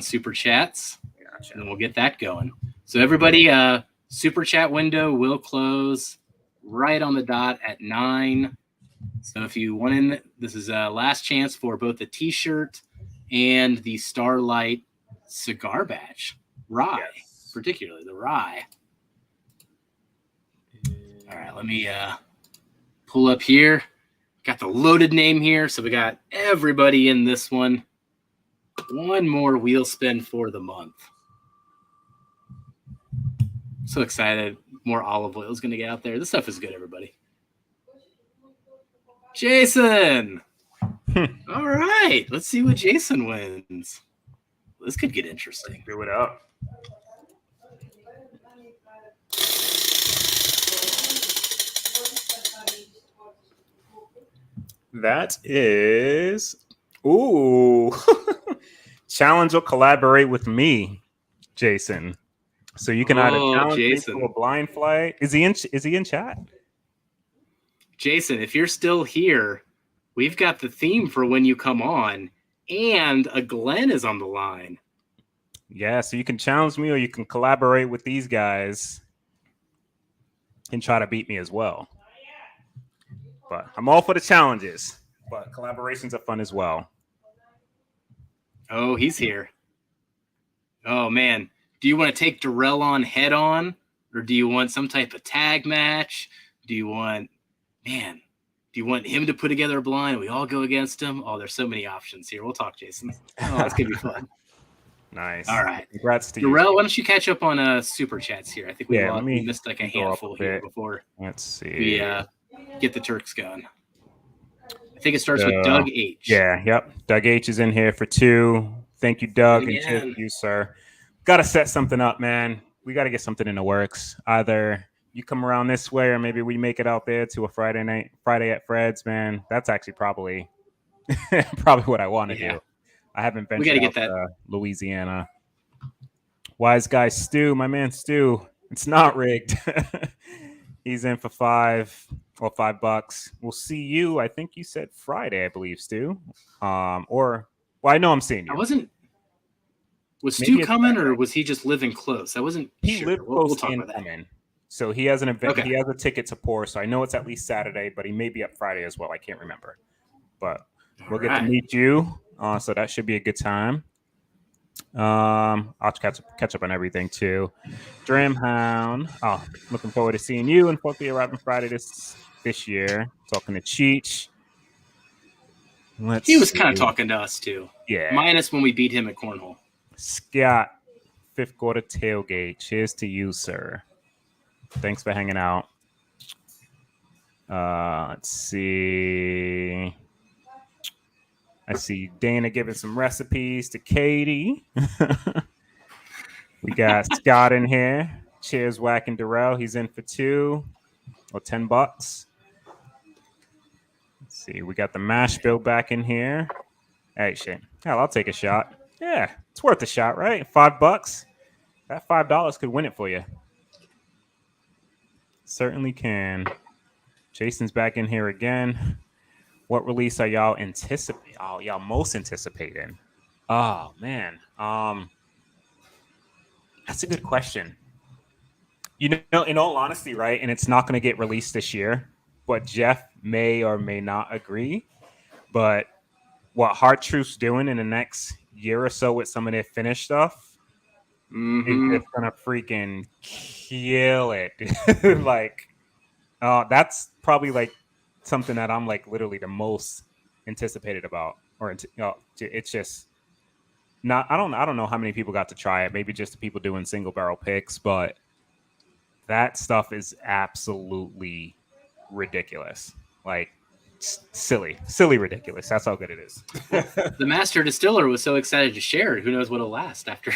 super chats. Gotcha. And then we'll get that going. So everybody, super chat window will close right on the dot at 9. So if you want in, this is a last chance for both the T-shirt and the Starlight cigar batch. Rye, particularly the rye. All right, let me pull up here. Got the loaded name here, so we got everybody in this one. One more wheel spin for the month. So excited. More olive oil is going to get out there. This stuff is good, everybody. Jason! All right. Let's see what Jason wins. This could get interesting. Do it up. That is, ooh, challenge or collaborate with me, Jason. So you can either Oh, challenge me to a Jason. blind flight. Is he in? Is he in chat? Jason, if you're still here, we've got the theme for when you come on, and a Glenn is on the line. Yeah. So you can challenge me, or you can collaborate with these guys and try to beat me as well. But I'm all for the challenges. But collaborations are fun as well. Oh, he's here. Oh, man. Do you want to take Darrell on head on? Or do you want some type of tag match? Do you want, man, do you want him to put together a blind and we all go against him? Oh, there's so many options here. We'll talk, Jason. Oh, it's going to be fun. Nice. All right. Congrats to you. Darrell, why don't you catch up on super chats here? I think we missed like a go up handful a here bit. before Let's see. we get the Turks going. I think it starts with Doug H. Yeah, yep. Doug H is in here for 2. Thank you, Doug, and cheers Again. to you, sir. Got to set something up, man. We got to get something in the works. Either you come around this way, or maybe we make it out there to a Friday at Fred's, man. That's actually probably what I want to do. I haven't ventured gotta out get that. to Louisiana. Wise guy Stu, my man Stu. It's not rigged. He's in for $5. We'll see you. I think you said Friday, I believe, Stu. Well, I know I'm seeing you. Was Stu coming, or was he just living close? I wasn't he sure. lived We'll close talk and about that. coming. So he has an event. Okay. He has a ticket to pour. So I know it's at least Saturday, but he may be up Friday as well. I can't remember. But we'll get to meet you. So that should be a good time. I'll catch up on everything too. Dramhound. Oh, looking forward to seeing you and hopefully arriving Friday this year. Talking to Cheech. He was kind of talking to us too. Yeah. Minus when we beat him at cornhole. Scott, 5th quarter tailgate. Cheers to you, sir. Thanks for hanging out. Let's see. I see Dana giving some recipes to Katie. We got Scott in here. Cheers, whacking Darrell. He's in for 2 or $10. Let's see. We got the mash bill back in here. Hey, shit. Hell, I'll take a shot. Yeah, it's worth a shot, right? $5. That $5 could win it for you. Certainly can. Jason's back in here again. What release are y'all anticipating? Oh, y'all most anticipating? Oh man, that's a good question. You know, in all honesty, right? And it's not going to get released this year, but Jeff may or may not agree. But what Hard Truth's doing in the next year or so with some of their finished stuff is just gonna freaking kill it. Like, that's probably like something that I'm like literally the most anticipated about. Or it's just not. I don't know how many people got to try it. Maybe just the people doing single barrel picks, but that stuff is absolutely ridiculous. Like silly ridiculous. That's how good it is. The master distiller was so excited to share it. Who knows what'll last after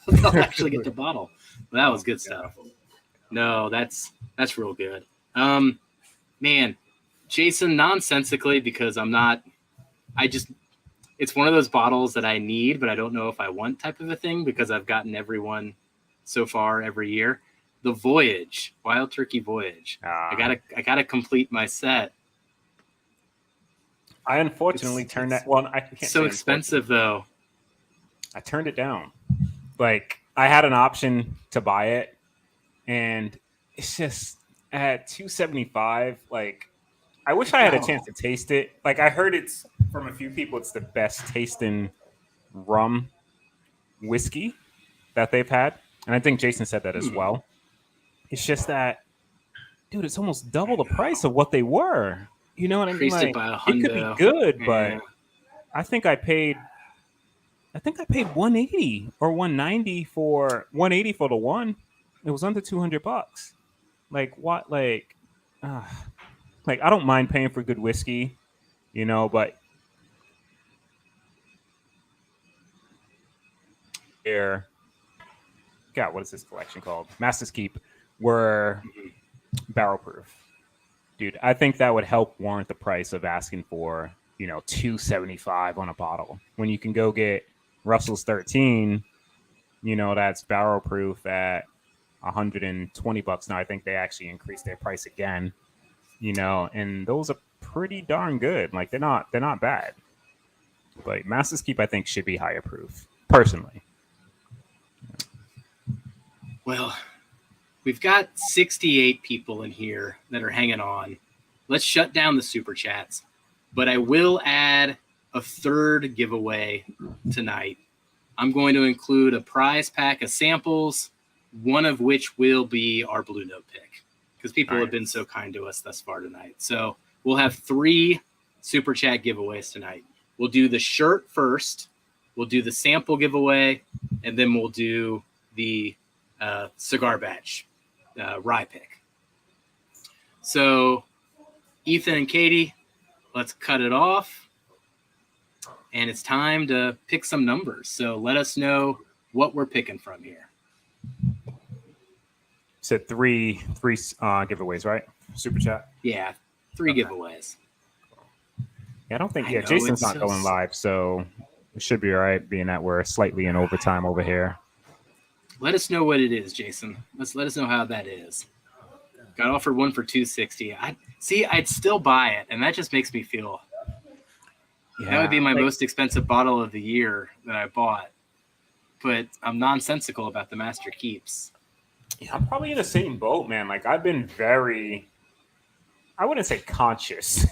they'll actually get the bottle. But that was good stuff. No, that's real good. Man, Jason, nonsensically, because it's one of those bottles that I need, but I don't know if I want type of a thing because I've gotten everyone so far every year. The Voyage, Wild Turkey Voyage. I gotta complete my set. I unfortunately turned that. Well, I can't. So expensive though. I turned it down. Like I had an option to buy it, and it's just at $275. Like I wish I had a chance to taste it. Like I heard it's from a few people, it's the best tasting rum whiskey that they've had, and I think Jason said that as well. It's just that, dude, it's almost double the price of what they were. You know what I mean? Like, it could be good, but I think I paid 180 or 190 for 180 for the one. It was under $200. Like what? Like I don't mind paying for good whiskey, you know, but here, God, what is this collection called? Master's Keep were barrel proof. Dude, I think that would help warrant the price of asking for, $275 on a bottle. When you can go get Russell's 13, that's barrel proof at $120 now. I think they actually increased their price again, and those are pretty darn good. Like they're not bad. But Master's Keep, I think, should be higher proof, personally. Well, we've got 68 people in here that are hanging on. Let's shut down the super chats, but I will add a third giveaway tonight. I'm going to include a prize pack of samples, one of which will be our Blue Note pick, because people have been so kind to us thus far tonight. So we'll have 3 super chat giveaways tonight. We'll do the shirt first, we'll do the sample giveaway, and then we'll do the cigar batch rye pick. So Ethan and Katie, let's cut it off. And it's time to pick some numbers. So let us know what we're picking from here. Said three giveaways, right? Super chat. Yeah, 3 giveaways. Yeah, I don't think. Jason's not going live, so it should be all right. Being that we're slightly in overtime over here. Let us know what it is, Jason. Let us know how that is. Got offered one for $260. I'd still buy it, and that just makes me feel. Yeah, that would be my most expensive bottle of the year that I bought. But I'm nonsensical about the Master Keeps. Yeah, I'm probably in the same boat, man. Like I've been very, I wouldn't say conscious,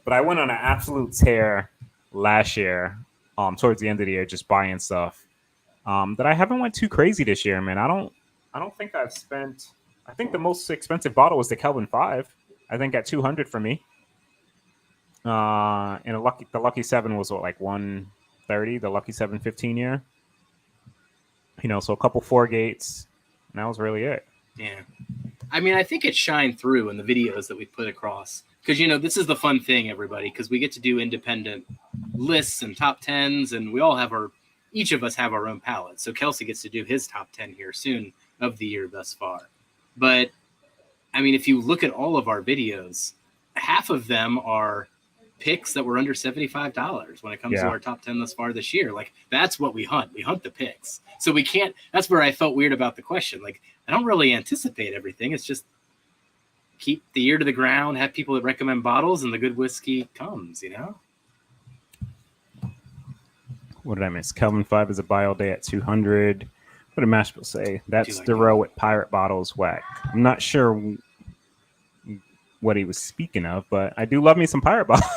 but I went on an absolute tear last year, towards the end of the year, just buying stuff. That I haven't went too crazy this year, man. I don't think I've spent. I think the most expensive bottle was the Kelvin 5. I think at $200 for me. And the Lucky 7 was what, like $130. The Lucky 7 15 year. So a couple 4 gates, and that was really it. Yeah, I mean, I think it shined through in the videos that we put across. Because, this is the fun thing, everybody, because we get to do independent lists and top 10s, and we all have each of us have our own palette. So Kelsey gets to do his top 10 here soon of the year thus far. But, I mean, if you look at all of our videos, half of them are picks that were under $75 when it comes to our top 10 thus far this year. Like, that's what we hunt. We hunt the picks. So we can't – that's where I felt weird about the question. Like, I don't really anticipate everything. It's just keep the ear to the ground, have people that recommend bottles, and the good whiskey comes, What did I miss? Kelvin 5 is a buy all day at $200. What did Mashville say? That's the row with pirate bottles whack. I'm not sure what he was speaking of, but I do love me some pirate bottles.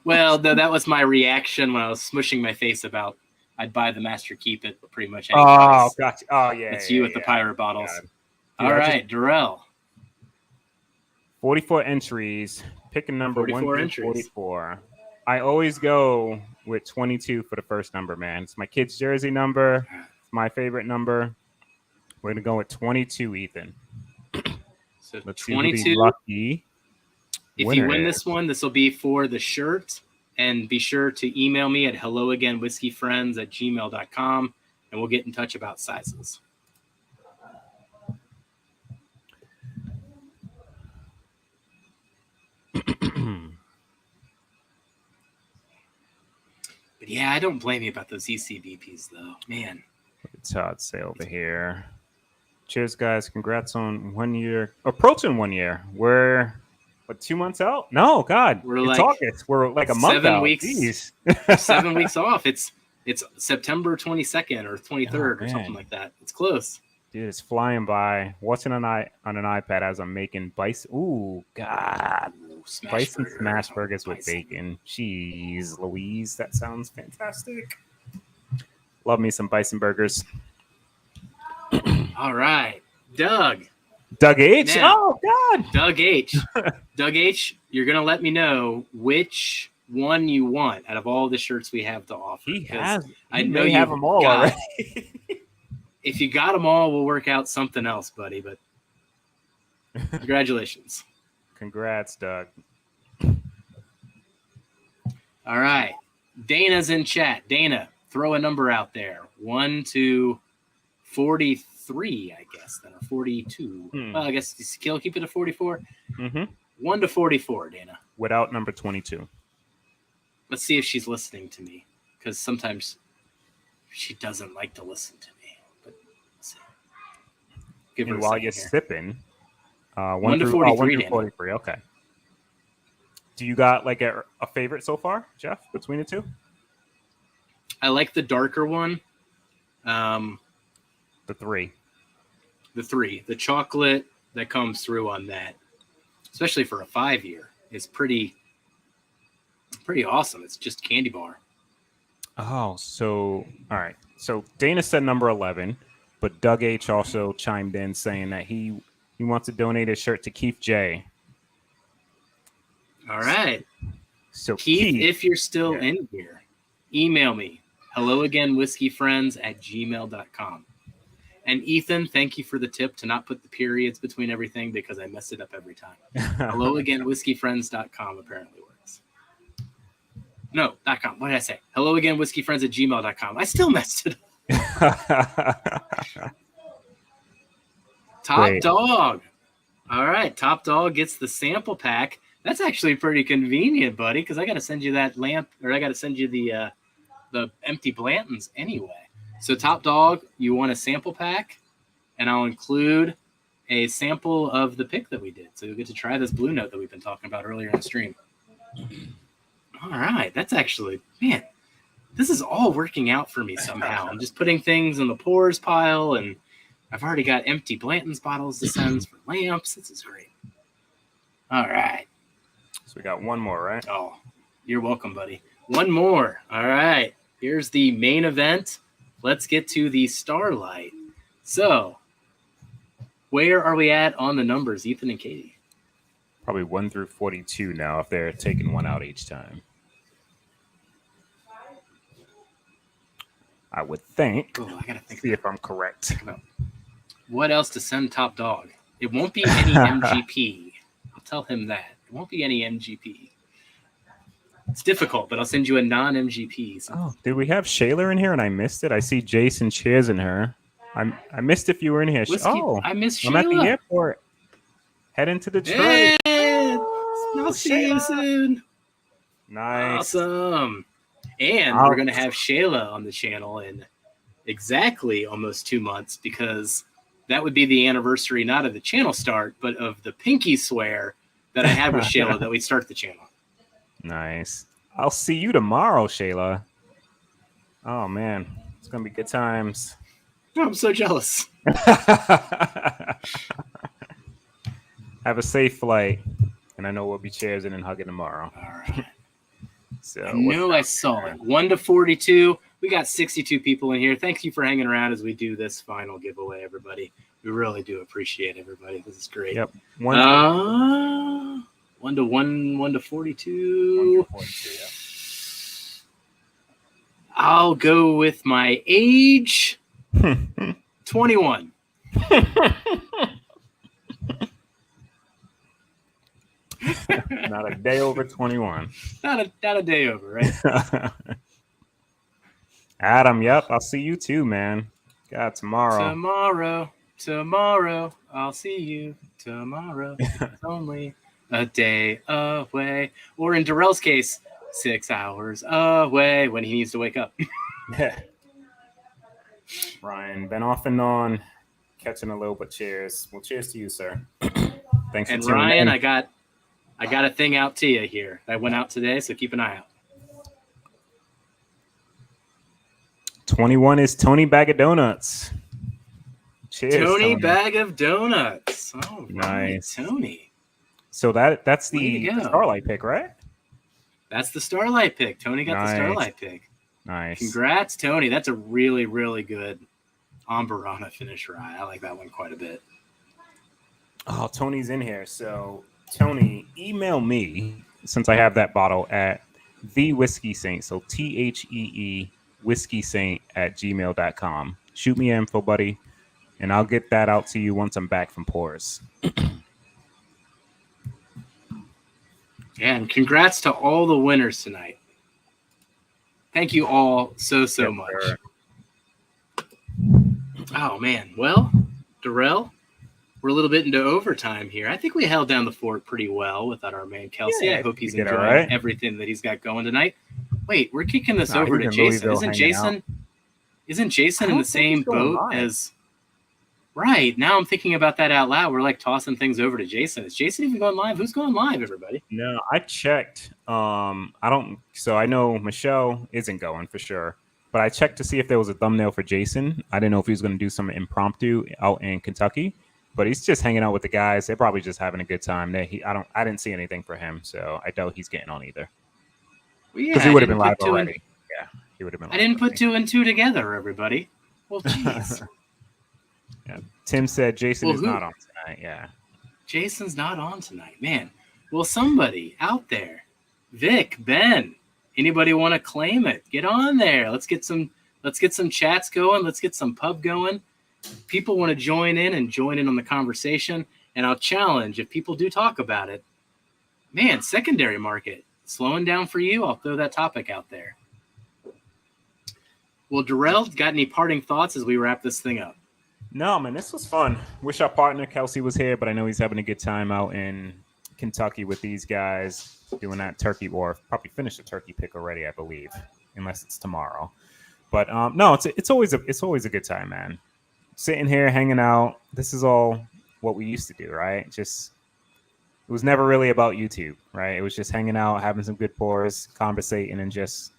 Well, that was my reaction when I was smushing my face about I'd buy the Master Keep it pretty much anyways. Oh, gotcha. Oh, yeah. It's you with the pirate bottles. All right, Darrell. 44 entries. Pick a number 1 through 44. I always go with 22 for the first number, man. It's my kid's jersey number. It's my favorite number. We're going to go with 22, Ethan. So let's 22. Lucky. If you win this one, this will be for the shirt. And be sure to email me at helloagainwhiskeyfriends@gmail.com, and we'll get in touch about sizes. But yeah, I don't blame you about those ECBPs, though. Man. What did Todd say over here? Cheers, guys. Congrats on 1 year. Approaching 1 year. We're 2 months out? No, God. It's August. We're like a month 7 out. weeks. Jeez. 7 weeks off. It's September 22nd or 23rd or something like that. It's close. Dude, it's flying by. Watching on an iPad as I'm making bison. Ooh, God. Bison smash burgers with bacon. Jeez, Louise. That sounds fantastic. Love me some bison burgers. All right. Doug H? Now, oh, God. Doug H. Doug H., you're going to let me know which one you want out of all the shirts we have to offer. I know you have them all already. If you got them all, we'll work out something else, buddy. But congratulations. Congrats, Doug. All right. Dana's in chat. Dana, throw a number out there. 1 to 43, I guess. Then, or 42. Well, I guess keep it at 44. Mm-hmm. 1 to 44, Dana. Without number 22. Let's see if she's listening to me, because sometimes she doesn't like to listen to me. But let's see. Give her And a while second you're here. sipping, 1 to 43, Dana. 43. Okay. Do you got like a favorite so far, Jeff, between the two? I like the darker one. The 3. The 3. The chocolate that comes through on that, especially for a 5-year, is pretty awesome. It's just candy bar. Oh, so all right. So Dana said number 11, but Doug H also chimed in saying that he wants to donate his shirt to Keith J. All right. So Keith, if you're still in here, email me, helloagainwhiskeyfriends@gmail.com. And Ethan, thank you for the tip to not put the periods between everything, because I mess it up every time. helloagainwhiskeyfriends.com apparently works. No, .com. What did I say? helloagainwhiskeyfriends@gmail.com. I still messed it up. Top Dog. All right. Top Dog gets the sample pack. That's actually pretty convenient, buddy, because I got to send you that lamp, or I got to send you the empty Blantons anyway. So Top Dog, you want a sample pack, and I'll include a sample of the pick that we did. So you'll get to try this Blue Note that we've been talking about earlier in the stream. All right. That's actually, man, this is all working out for me somehow. I'm just putting things in the pours pile, and I've already got empty Blanton's bottles to send for lamps. This is great. All right. So we got one more, right? Oh, you're welcome, buddy. One more. All right. Here's the main event. Let's get to the Starlight. So, where are we at on the numbers, Ethan and Katie? Probably 1 through 42 now, if they're taking one out each time. I would think. Oh, I gotta think. See if I'm correct. What else to send Top Dog? It won't be any MGP. I'll tell him that. It won't be any MGP. It's difficult, but I'll send you a non-MGP. So. Oh, did we have Shayla in here and I missed it? I see Jason cheers in her. I missed if you were in here. I missed Shayla. I'm at the airport. Heading to Detroit. I'll see you soon. Nice. Awesome. And we're going to have Shayla on the channel in exactly almost 2 months, because that would be the anniversary, not of the channel start, but of the pinky swear that I had with Shayla that we'd start the channel. Nice. I'll see you tomorrow, Shayla. Oh, man. It's going to be good times. Oh, I'm so jealous. Have a safe flight. And I know we'll be cheersing and hugging tomorrow. All right. So I know I saw it. 1 to 42. We got 62 people in here. Thank you for hanging around as we do this final giveaway, everybody. We really do appreciate everybody. This is great. Yep. 1 to 42. 1 to 42, yeah. I'll go with my age. 21. Not a day over 21. Not a day over, right? Adam, yep. I'll see you too, man. God, tomorrow. Tomorrow. I'll see you tomorrow. It's only a day away. Or in Darrell's case, 6 hours away when he needs to wake up. Ryan, been off and on, catching a little, but cheers. Well, cheers to you, sir. Thanks and for tuning Ryan, in. I got a thing out to you here. That went out today, so keep an eye out. 21 is Tony Bag of Donuts. Cheers, Tony Bag of Donuts. Oh, nice, right, Tony. So that's the Starlight pick, right? That's the Starlight pick. Tony got the Starlight pick. Nice. Congrats, Tony. That's a really, really good Amberana finish rye. I like that one quite a bit. Oh, Tony's in here. So, Tony, email me, since I have that bottle, at the Whiskey Saint. So, THEE Whiskey Saint @gmail.com. Shoot me info, buddy, and I'll get that out to you once I'm back from Pours. Yeah, and congrats to all the winners tonight. Thank you all so much. Sure. Oh, man. Well, Darrell, We're a little bit into overtime here. I think we held down the fort pretty well without our man Kelsey. Yeah, I hope he's we did enjoying all right. everything that he's got going tonight. Wait, we're kicking this Nah, over he's to in Jason. Louisville hanging Isn't Jason I in don't the think same he's going boat live. as? Right, now I'm thinking about that out loud. We're like tossing things over to Jason. Is Jason even going live? Who's going live, everybody? No, I checked. I don't. So I know Michelle isn't going for sure, but I checked to see if there was a thumbnail for Jason. I didn't know if he was going to do some impromptu out in Kentucky, but he's just hanging out with the guys. They're probably just having a good time. I didn't see anything for him, so I doubt he's getting on either. Because he would have been live already. Yeah, he would have been. I didn't put 2 and 2 together, everybody. Well, jeez. Yeah. Tim said Jason is not on tonight. Yeah. Jason's not on tonight, man. Well, somebody out there, Vic, Ben, anybody want to claim it? Get on there. Let's get some chats going. Let's get some pub going. People want to join in on the conversation, and I'll challenge if people do talk about it. Man, secondary market slowing down for you. I'll throw that topic out there. Well, Darrell, got any parting thoughts as we wrap this thing up? No, man, this was fun. Wish our partner Kelsey was here, but I know he's having a good time out in Kentucky with these guys doing that turkey, or probably finished the turkey pick already, I believe, unless it's tomorrow. But no, it's always a good time, man. Sitting here, hanging out. This is all what we used to do, right? It was never really about YouTube, right? It was just hanging out, having some good pours, conversating, and just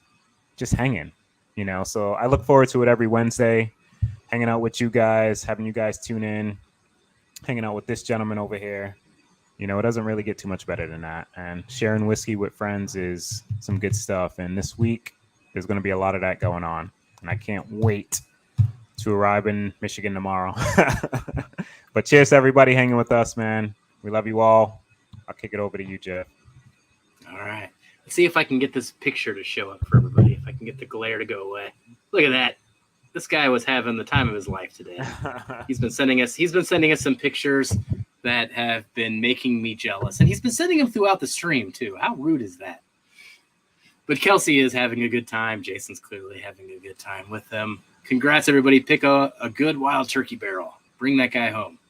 hanging, you know. So I look forward to it every Wednesday. Hanging out with you guys, having you guys tune in, hanging out with this gentleman over here. You know, it doesn't really get too much better than that. And sharing whiskey with friends is some good stuff. And this week, there's going to be a lot of that going on. And I can't wait to arrive in Michigan tomorrow. But cheers to everybody hanging with us, man. We love you all. I'll kick it over to you, Jeff. All right. Let's see if I can get this picture to show up for everybody, if I can get the glare to go away. Look at that. This guy was having the time of his life today. He's been sending us some pictures that have been making me jealous. And he's been sending them throughout the stream, too. How rude is that? But Kelsey is having a good time. Jason's clearly having a good time with them. Congrats, everybody. Pick a good wild turkey barrel. Bring that guy home.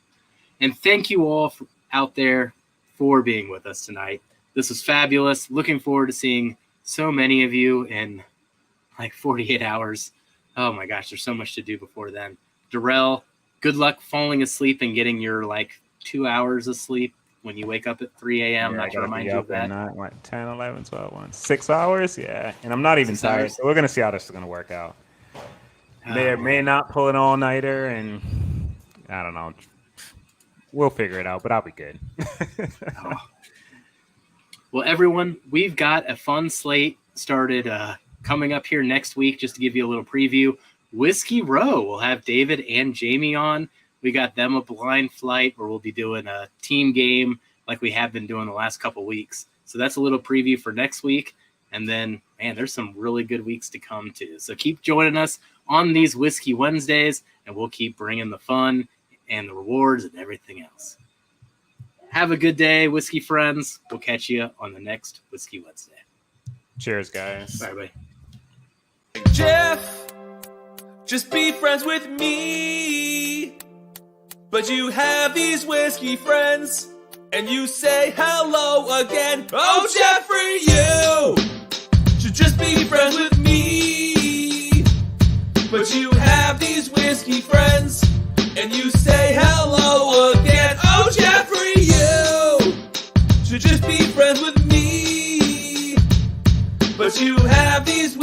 And thank you all out there for being with us tonight. This was fabulous. Looking forward to seeing so many of you in like 48 hours. Oh my gosh, there's so much to do before then. Darrell, good luck falling asleep and getting your 2 hours of sleep when you wake up at 3 a.m. Not to remind you of that. 10, 11, 12, 1, 6 hours? Yeah. And I'm not even tired. So we're going to see how this is going to work out. May not pull an all-nighter, and I don't know. We'll figure it out, but I'll be good. Well, everyone, we've got a fun slate started coming up here next week. Just to give you a little preview, Whiskey Row will have David and Jamie on. We got them a blind flight where we'll be doing a team game like we have been doing the last couple weeks. So that's a little preview for next week. And then, man, there's some really good weeks to come too. So keep joining us on these Whiskey Wednesdays, and we'll keep bringing the fun and the rewards and everything else. Have a good day, Whiskey friends. We'll catch you on the next Whiskey Wednesday. Cheers, guys. Bye, everybody. Jeff, just be friends with me. But you have these whiskey friends, and you say hello again. Oh, Jeffrey, you should just be friends with me. But you have these whiskey friends, and you say hello again. Oh, Jeffrey, you should just be friends with me. But you have these